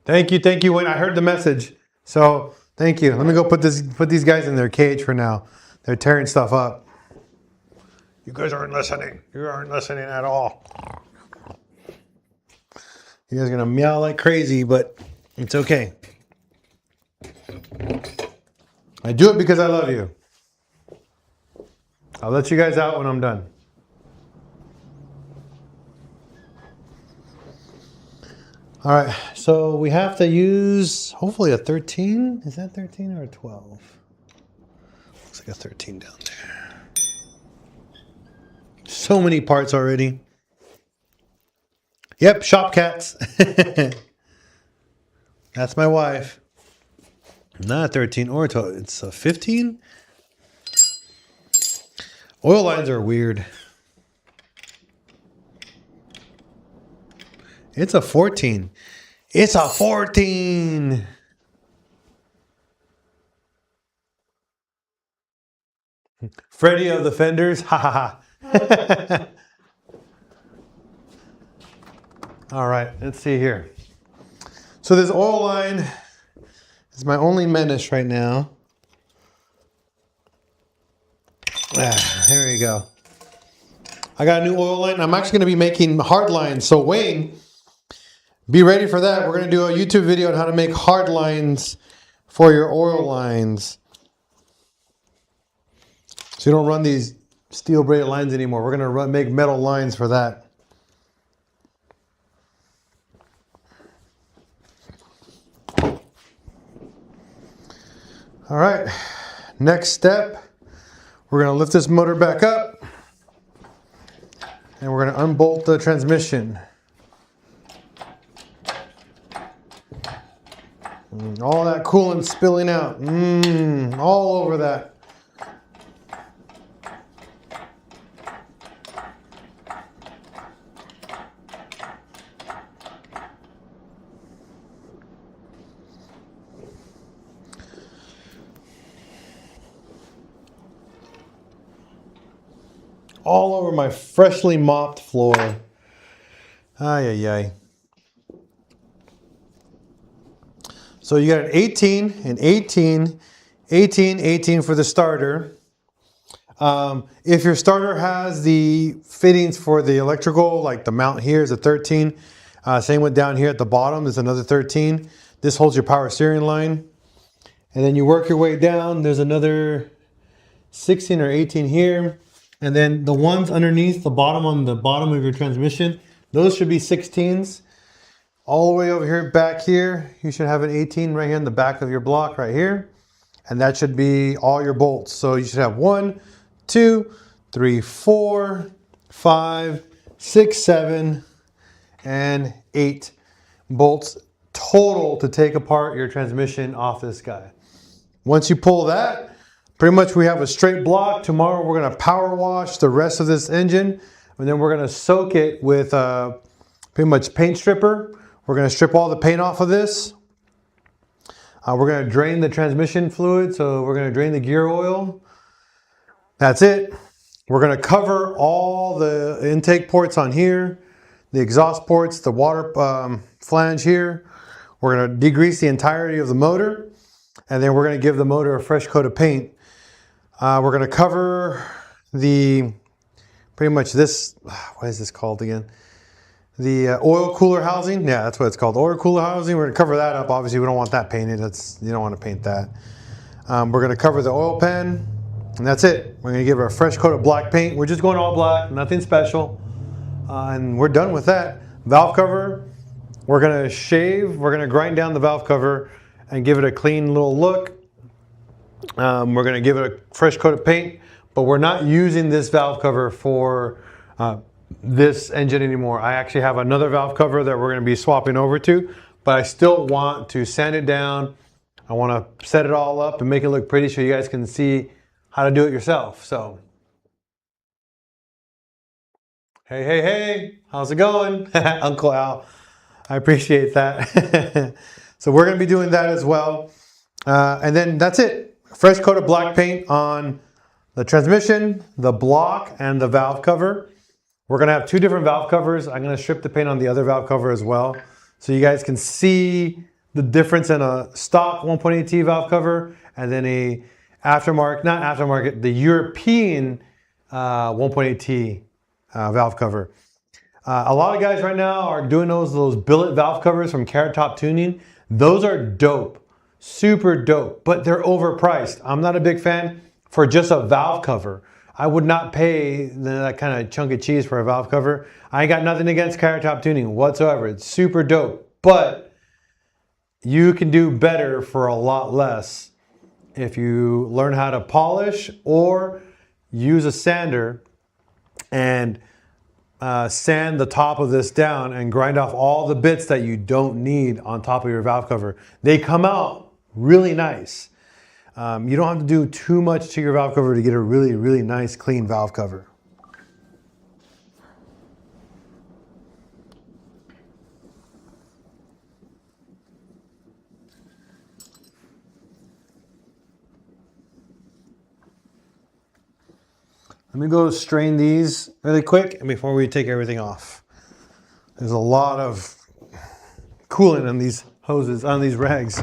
Thank you, Wayne. I heard the message. So thank you. Let me go put these guys in their cage for now. They're tearing stuff up. You guys aren't listening. You aren't listening at all. You guys are gonna meow like crazy, but it's okay. I do it because I love you. I'll let you guys out when I'm done. All right, so we have to use hopefully a 13. Is that 13 or a 12? Looks like a 13 down there. So many parts already. Yep, shop cats. That's my wife. Not a 13 or a 12. It's a 15. Oil lines are weird. It's a 14. It's a 14. Freddy of the Fenders. Ha ha ha. All right, let's see here. So this oil line is my only menace right now. There you go. I got a new oil line. I'm actually going to be making hard lines. So Wayne, be ready for that. We're going to do a YouTube video on how to make hard lines for your oil lines. So you don't run these steel braided lines anymore. We're going to make metal lines for that. All right, next step, we're going to lift this motor back up and we're going to unbolt the transmission. All that coolant spilling out, all over that. All over my freshly mopped floor. Ay, ay, ay. So you got an 18, an 18, 18, 18 for the starter. If your starter has the fittings for the electrical, like the mount here is a 13. Same with down here at the bottom is another 13. This holds your power steering line. And then you work your way down. There's another 16 or 18 here. And then the ones underneath the bottom on the bottom of your transmission, those should be 16s. All the way over here, back here, you should have an 18 right here in the back of your block right here. And that should be all your bolts. So you should have 1, 2, 3, 4, 5, 6, 7, and 8 bolts total to take apart your transmission off this guy. Once you pull that, pretty much we have a straight block. Tomorrow we're going to power wash the rest of this engine, and then we're going to soak it with pretty much paint stripper. We're going to strip all the paint off of this. We're going to drain the transmission fluid, so we're going to drain the gear oil. That's it. We're going to cover all the intake ports on here, the exhaust ports, the water flange here. We're going to degrease the entirety of the motor, and then we're going to give the motor a fresh coat of paint. We're going to cover the, pretty much this, what is this called again? The oil cooler housing. Yeah, that's what it's called. Oil cooler housing. We're going to cover that up. Obviously, we don't want that painted. You don't want to paint that. We're going to cover the oil pan, and that's it. We're going to give it a fresh coat of black paint. We're just going all black, nothing special. And we're done with that. Valve cover, we're going to shave. We're going to grind down the valve cover and give it a clean little look. We're going to give it a fresh coat of paint, but we're not using this valve cover for this engine anymore. I actually have another valve cover that we're going to be swapping over to, but I still want to sand it down. I want to set it all up and make it look pretty so you guys can see how to do it yourself. So, hey, hey, hey, how's it going? Uncle Al, I appreciate that. So we're going to be doing that as well. And then that's it. Fresh coat of black paint on the transmission, the block, and the valve cover. We're going to have 2 different valve covers. I'm going to strip the paint on the other valve cover as well, so you guys can see the difference in a stock 1.8T valve cover and then a aftermarket, not aftermarket, the European 1.8T valve cover. A lot of guys right now are doing those billet valve covers from Carrot Top Tuning. Those are dope. Super dope, but they're overpriced. I'm not a big fan for just a valve cover. I would not pay that kind of chunk of cheese for a valve cover. I ain't got nothing against Carrot Top Tuning whatsoever. It's super dope, but you can do better for a lot less if you learn how to polish or use a sander and sand the top of this down and grind off all the bits that you don't need on top of your valve cover. They come out really nice. You don't have to do too much to your valve cover to get a really, really nice clean valve cover. Let me go strain these really quick before we take everything off. There's a lot of coolant on these hoses, on these rags.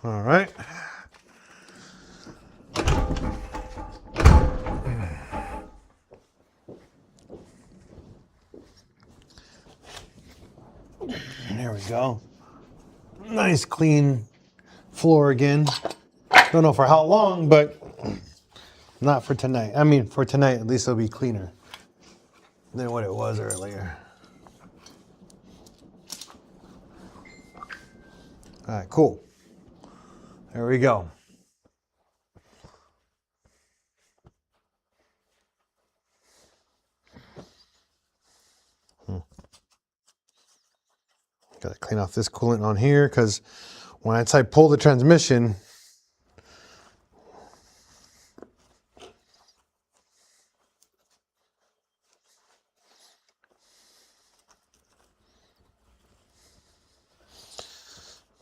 All right. There we go. Nice clean floor again. Don't know for how long, but not for tonight. I mean, for tonight, at least it'll be cleaner than what it was earlier. All right, cool. There we go. Got to clean off this coolant on here because once I pull the transmission,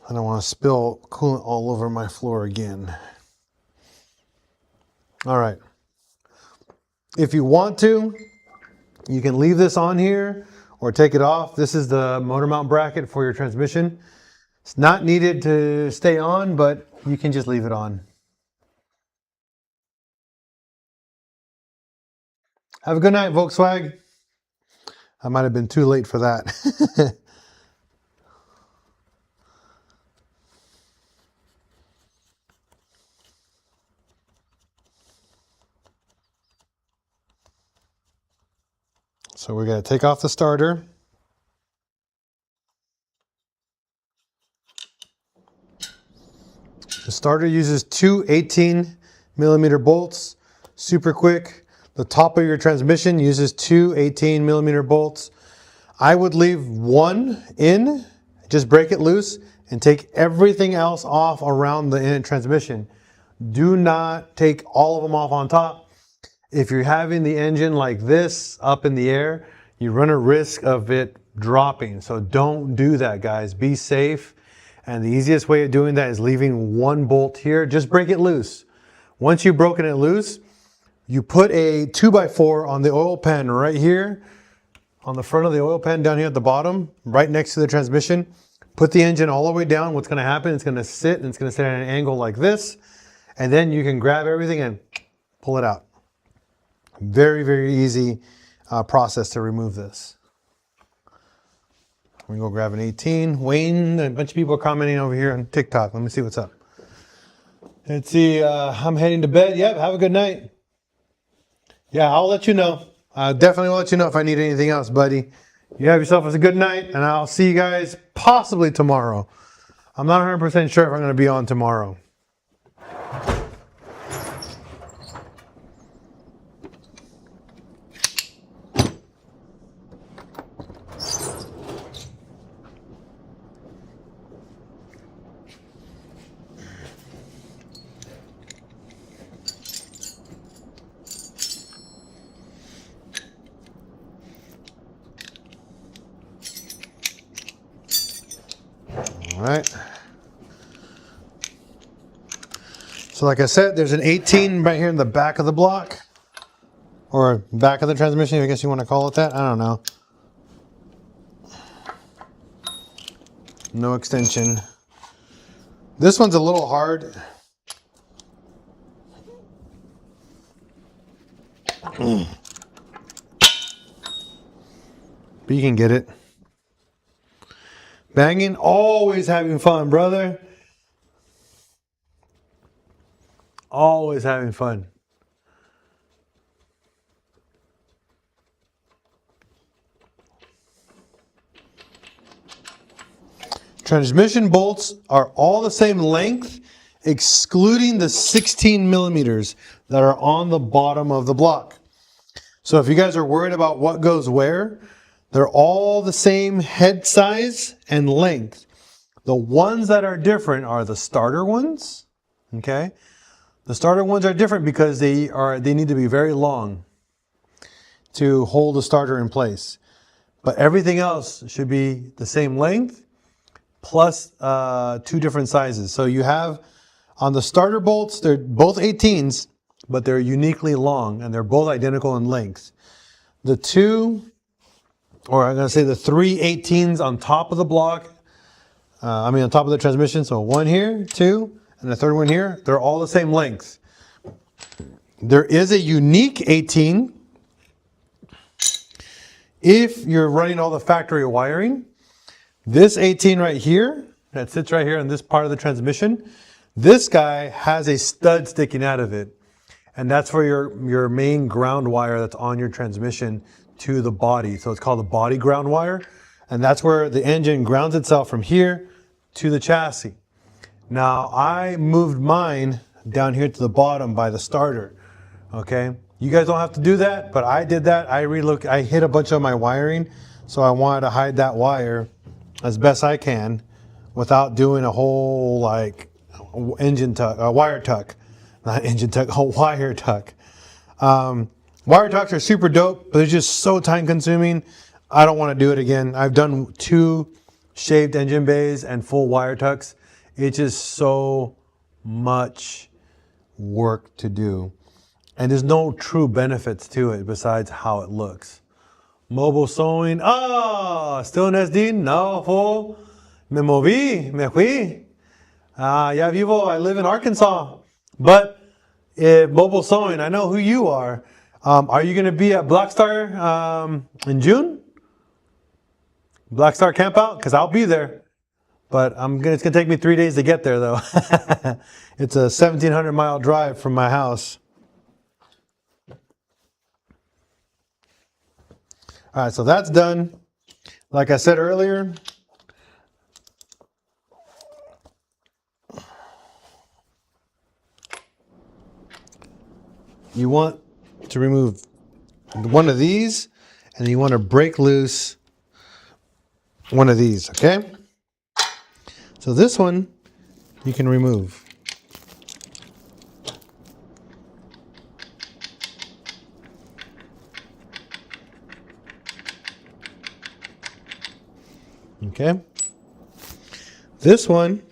I don't want to spill coolant all over my floor again. All right. If you want to, you can leave this on here or take it off. This is the motor mount bracket for your transmission. It's not needed to stay on, but you can just leave it on. Have a good night, Volkswagen. I might have been too late for that. So we're going to take off the starter. The starter uses two 18mm bolts, super quick. The top of your transmission uses two 18mm bolts. I would leave one in, just break it loose, and take everything else off around the transmission. Do not take all of them off on top. If you're having the engine like this up in the air, you run a risk of it dropping. So don't do that, guys. Be safe. And the easiest way of doing that is leaving one bolt here. Just break it loose. Once you've broken it loose, you put a 2x4 on the oil pan right here, on the front of the oil pan down here at the bottom, right next to the transmission. Put the engine all the way down. What's going to happen? It's going to sit, and it's going to sit at an angle like this. And then you can grab everything and pull it out. Very, very easy process to remove this. We go grab an 18. Wayne, a bunch of people are commenting over here on TikTok. Let me see what's up. Let's see, I'm heading to bed. Yep, have a good night. Yeah, I'll let you know. I'll definitely let you know if I need anything else, buddy. You have yourself a good night, and I'll see you guys possibly tomorrow. I'm not 100% sure if I'm going to be on tomorrow. All right. So like I said, there's an 18 right here in the back of the block, or back of the transmission, I guess you want to call it that. I don't know. No extension. This one's a little hard. But you can get it. Banging, always having fun, brother. Always having fun. Transmission bolts are all the same length, excluding the 16 millimeters that are on the bottom of the block. So if you guys are worried about what goes where, they're all the same head size and length. The ones that are different are the starter ones. Okay, the starter ones are different because they need to be very long to hold the starter in place. But everything else should be the same length plus 2 different sizes. So you have on the starter bolts, they're both 18s, but they're uniquely long and they're both identical in length. The 3 18s on top of the block, on top of the transmission. So 1 here, 2, and the 3rd one here, they're all the same length. There is a unique 18 if you're running all the factory wiring. This 18 right here, that sits right here in this part of the transmission, this guy has a stud sticking out of it. And that's for your main ground wire that's on your transmission to the body. So it's called the body ground wire. And that's where the engine grounds itself from here to the chassis. Now, I moved mine down here to the bottom by the starter. Okay? You guys don't have to do that, but I did that. I hit a bunch of my wiring, so I wanted to hide that wire as best I can without doing a whole wire tuck. Not engine tuck, a wire tuck. Wire tucks are super dope, but they're just so time consuming. I don't want to do it again. I've done 2 shaved engine bays and full wire tucks. It's just so much work to do. And there's no true benefits to it besides how it looks. Mobile sewing. Still en SD? No, fool. Me moví, me fui. Ya vivo, I live in Arkansas. But mobile sewing, I know who you are. Are you going to be at Black Star in June? Black Star Campout? Because I'll be there. But it's going to take me 3 days to get there, though. It's a 1,700-mile drive from my house. All right, so that's done. Like I said earlier, you want to remove one of these, and you want to break loose one of these, okay? So this one you can remove. Okay? This one,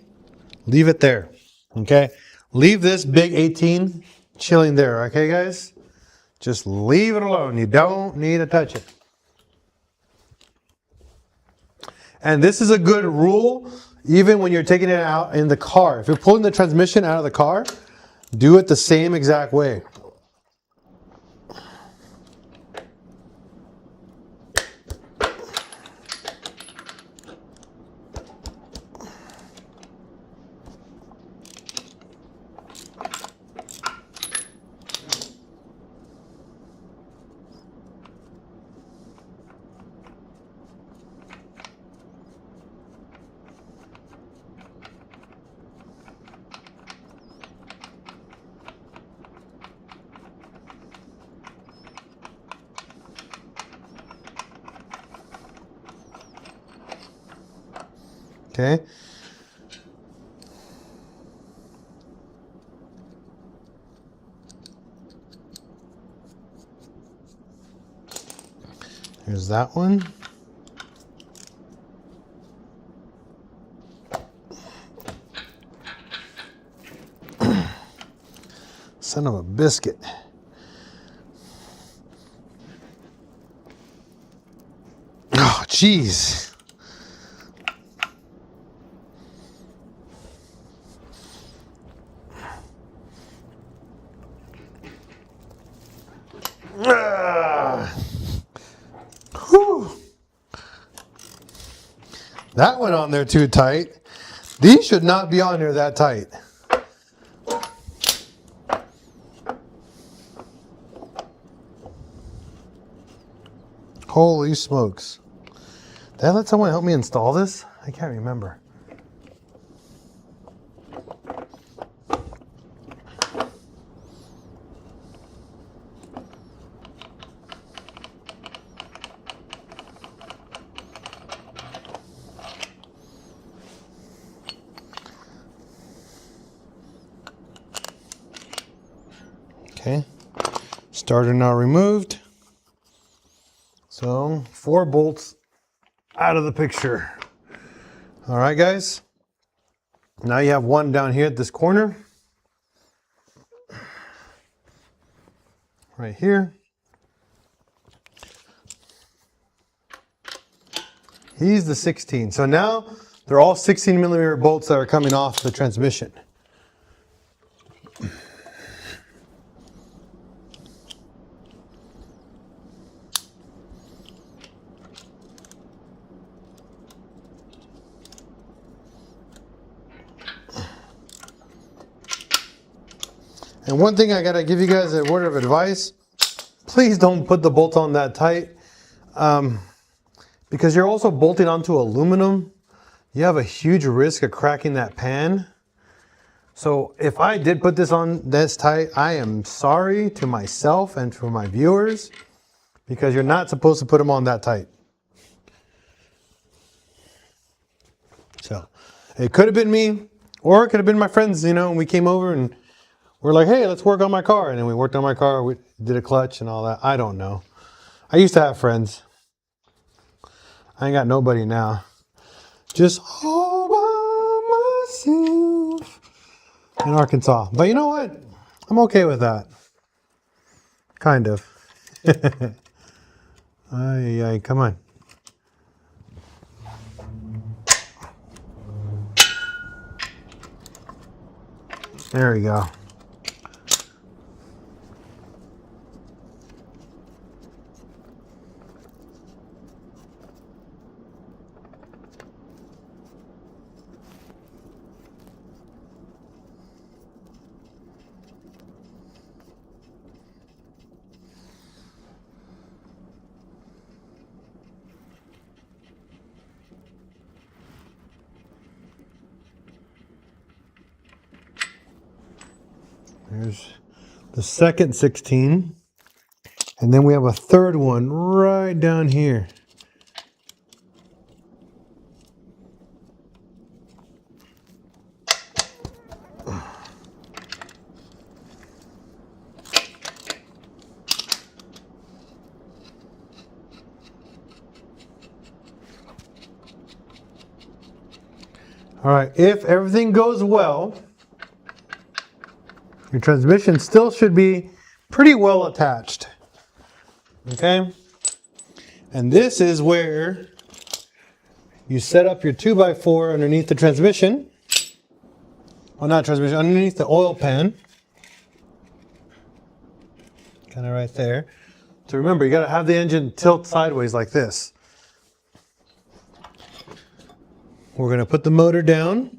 leave it there, okay? Leave this big 18 chilling there, okay, guys? Just leave it alone. You don't need to touch it. And this is a good rule, even when you're taking it out in the car. If you're pulling the transmission out of the car, do it the same exact way. Okay. Here's that one. Son of a biscuit. Oh, jeez. That went on there too tight. These should not be on there that tight. Holy smokes. Did I let someone help me install this? I can't remember. Okay, starter now removed. So 4 bolts out of the picture. All right, guys. Now you have one down here at this corner. Right here. He's the 16. So now they're all 16 millimeter bolts that are coming off the transmission. And one thing I gotta give you guys a word of advice, please don't put the bolt on that tight, because you're also bolting onto aluminum. You have a huge risk of cracking that pan. So if I did put this on this tight, I am sorry to myself and to my viewers, because you're not supposed to put them on that tight. So it could have been me, or it could have been my friends, you know, and we came over and we're like, hey, let's work on my car. And then we worked on my car, we did a clutch and all that. I don't know. I used to have friends. I ain't got nobody now. Just all by myself in Arkansas. But you know what? I'm okay with that. Kind of. Ay, come on. There we go. There's the second 16. And then we have a third one right down here. All right, if everything goes well, your transmission still should be pretty well attached. Okay? And this is where you set up your 2x4 underneath the transmission. Well, not transmission, underneath the oil pan. Kind of right there. So remember, you got to have the engine tilt sideways like this. We're going to put the motor down.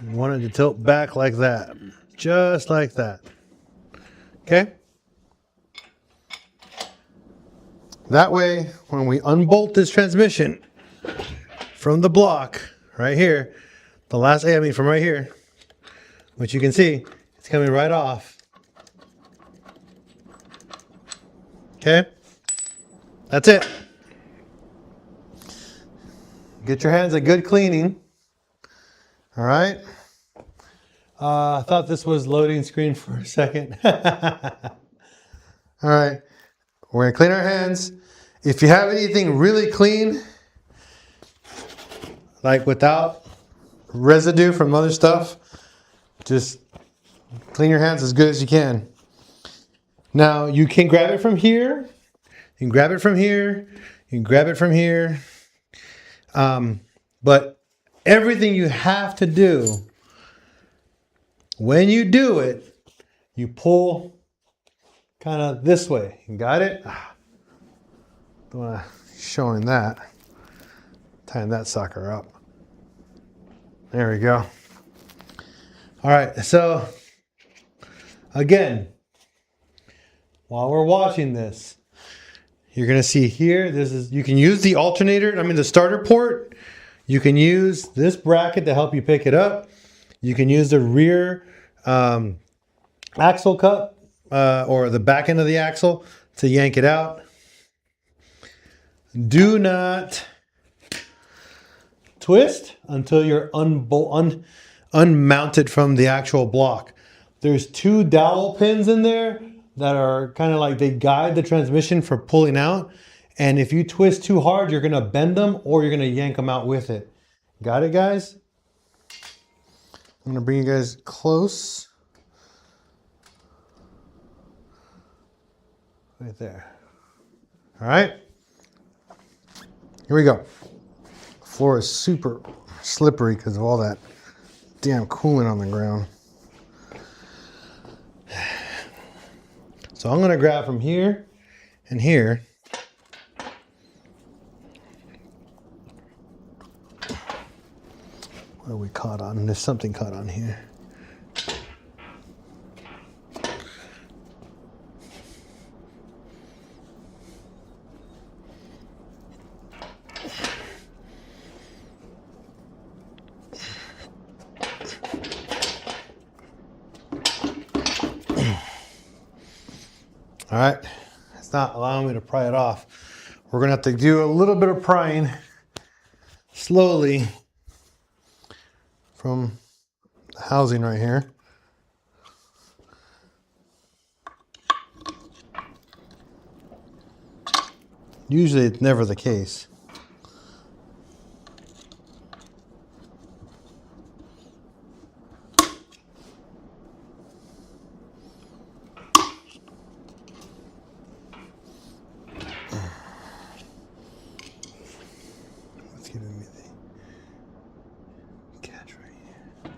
You want it to tilt back like that. Just like that. Okay? That way, when we unbolt this transmission from the block right here, the last, I mean from right here, which you can see, it's coming right off. Okay? That's it. Get your hands a good cleaning. All right? I thought this was loading screen for a second. All right. We're going to clean our hands. If you have anything really clean, like without residue from other stuff, just clean your hands as good as you can. Now, you can grab it from here. You can grab it from here. You can grab it from here. But everything you have to do, when you do it, you pull kind of this way. Got it? Don't want to showing that. Tying that sucker up. There we go. All right, so again, while we're watching this, you're gonna see here, you can use the alternator, the starter port. You can use this bracket to help you pick it up. You can use the rear axle cup or the back end of the axle to yank it out. Do not twist until you're unmounted from the actual block. There's 2 dowel pins in there that are kind of like they guide the transmission for pulling out. And if you twist too hard, you're gonna bend them or you're gonna yank them out with it. Got it, guys? I'm gonna bring you guys close. Right there. All right. Here we go. The floor is super slippery because of all that damn coolant on the ground. So I'm gonna grab from here and here. What are we caught on? There's something caught on here. All right, it's not allowing me to pry it off. We're gonna have to do a little bit of prying slowly from the housing right here. Usually it's never the case. What's giving me the catch right here?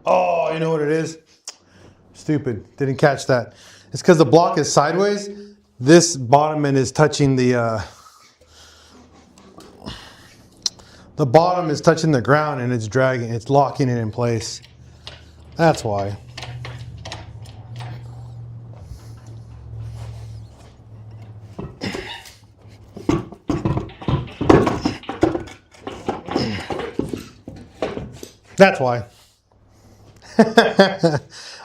Oh, you know what it is? Stupid, didn't catch that. It's because the block is sideways. This bottom end is touching the bottom is touching the ground and it's dragging, it's locking it in place. That's why. That's why.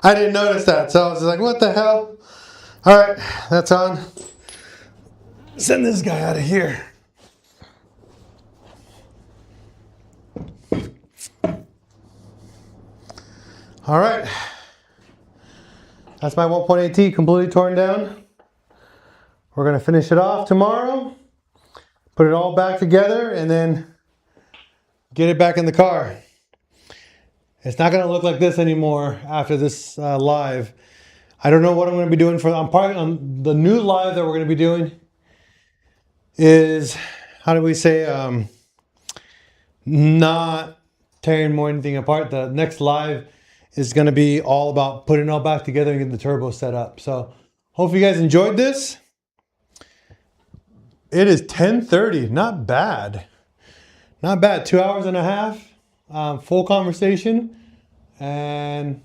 I didn't notice that, so I was like, what the hell? All right, that's on. Send this guy out of here. All right. That's my 1.8T completely torn down. We're gonna finish it off tomorrow, put it all back together, and then get it back in the car. It's not gonna look like this anymore after this live. I don't know what I'm gonna be doing for, the new live that we're gonna be doing is, how do we say, not tearing more anything apart. The next live is gonna be all about putting it all back together and getting the turbo set up. So hope you guys enjoyed this. It is 10:30, not bad. Not bad, 2 hours and a half, full conversation, and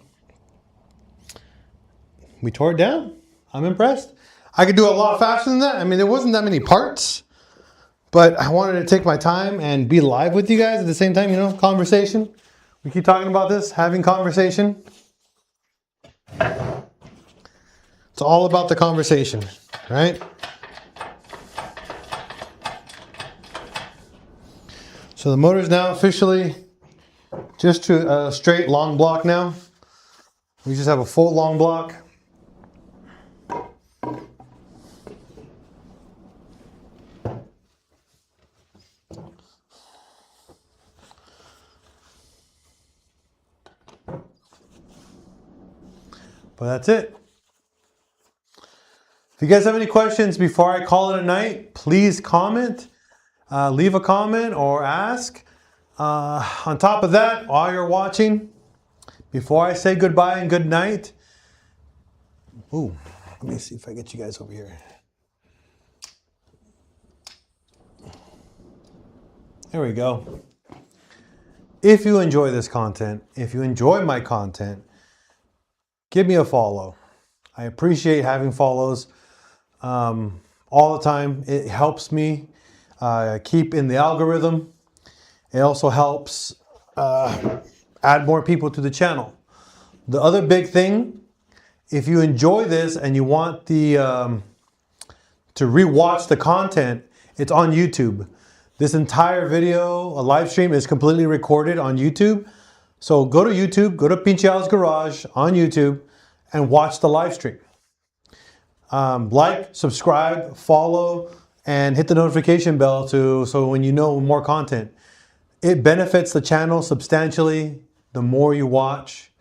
we tore it down. I'm impressed. I could do a lot faster than that. I mean, there wasn't that many parts, but I wanted to take my time and be live with you guys at the same time, you know, conversation. We keep talking about this, having conversation. It's all about the conversation, right? So the motor is now officially just to a straight long block now. We just have a full long block. But that's it. If you guys have any questions before I call it a night, please comment. leave a comment or ask. On top of that, while you're watching, before I say goodbye and good night, ooh, let me see if I get you guys over here. There we go. If you enjoy this content, if you enjoy my content, give me a follow. I appreciate having follows all the time. It helps me keep in the algorithm. It also helps add more people to the channel. The other big thing, if you enjoy this and you want the to rewatch the content, it's on YouTube. This entire video, a live stream, is completely recorded on YouTube. So go to YouTube, go to PincheAls Garage on YouTube and watch the live stream. Like, subscribe, follow, and hit the notification bell so when you know more content. It benefits the channel substantially the more you watch.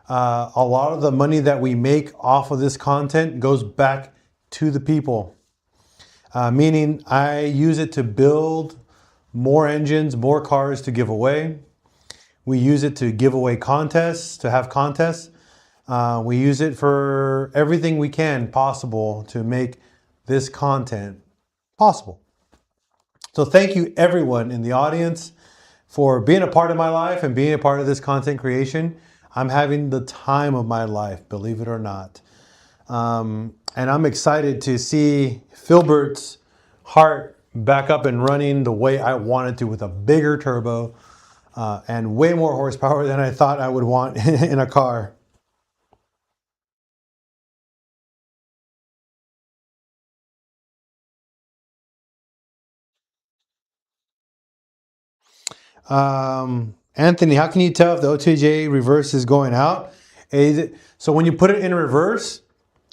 A lot of the money that we make off of this content goes back to the people. Meaning I use it to build more engines, more cars to give away. We use it to give away contests, to have contests. We use it for everything we can possible to make this content possible. So thank you everyone in the audience for being a part of my life and being a part of this content creation. I'm having the time of my life, believe it or not. And I'm excited to see Filbert's heart back up and running the way I wanted to, with a bigger turbo and way more horsepower than I thought I would want in a car. Anthony, how can you tell if the OTJ reverse is going out? So when you put it in reverse,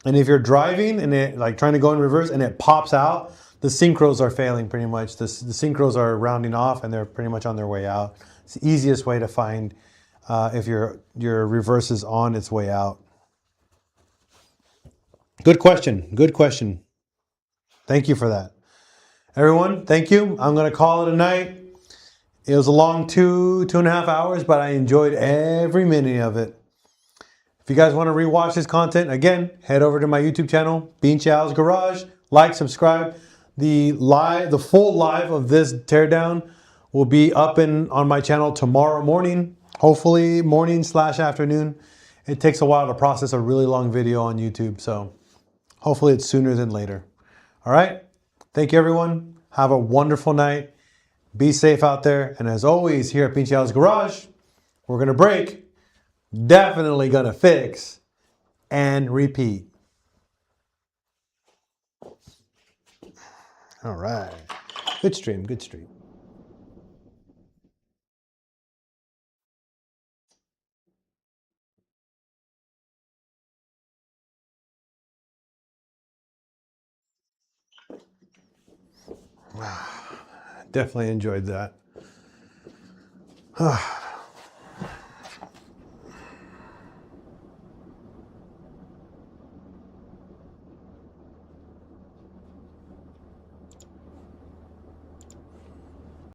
and if you're driving and it like trying to go in reverse and it pops out, the synchros are failing pretty much. The synchros are rounding off and they're pretty much on their way out. It's the easiest way to find if your reverse is on its way out. Good question. Good question. Thank you for that. Everyone, thank you. I'm going to call it a night. It was a long 2.5 hours, but I enjoyed every minute of it. If you guys want to rewatch this content, again, head over to my YouTube channel, PincheAls Garage. Like, subscribe. The full live of this teardown will be up on my channel tomorrow morning. Hopefully morning/afternoon. It takes a while to process a really long video on YouTube, so hopefully it's sooner than later. All right. Thank you, everyone. Have a wonderful night. Be safe out there. And as always, here at PincheAls Garage, we're going to break, definitely going to fix, and repeat. All right. Good stream. Good stream. Definitely enjoyed that.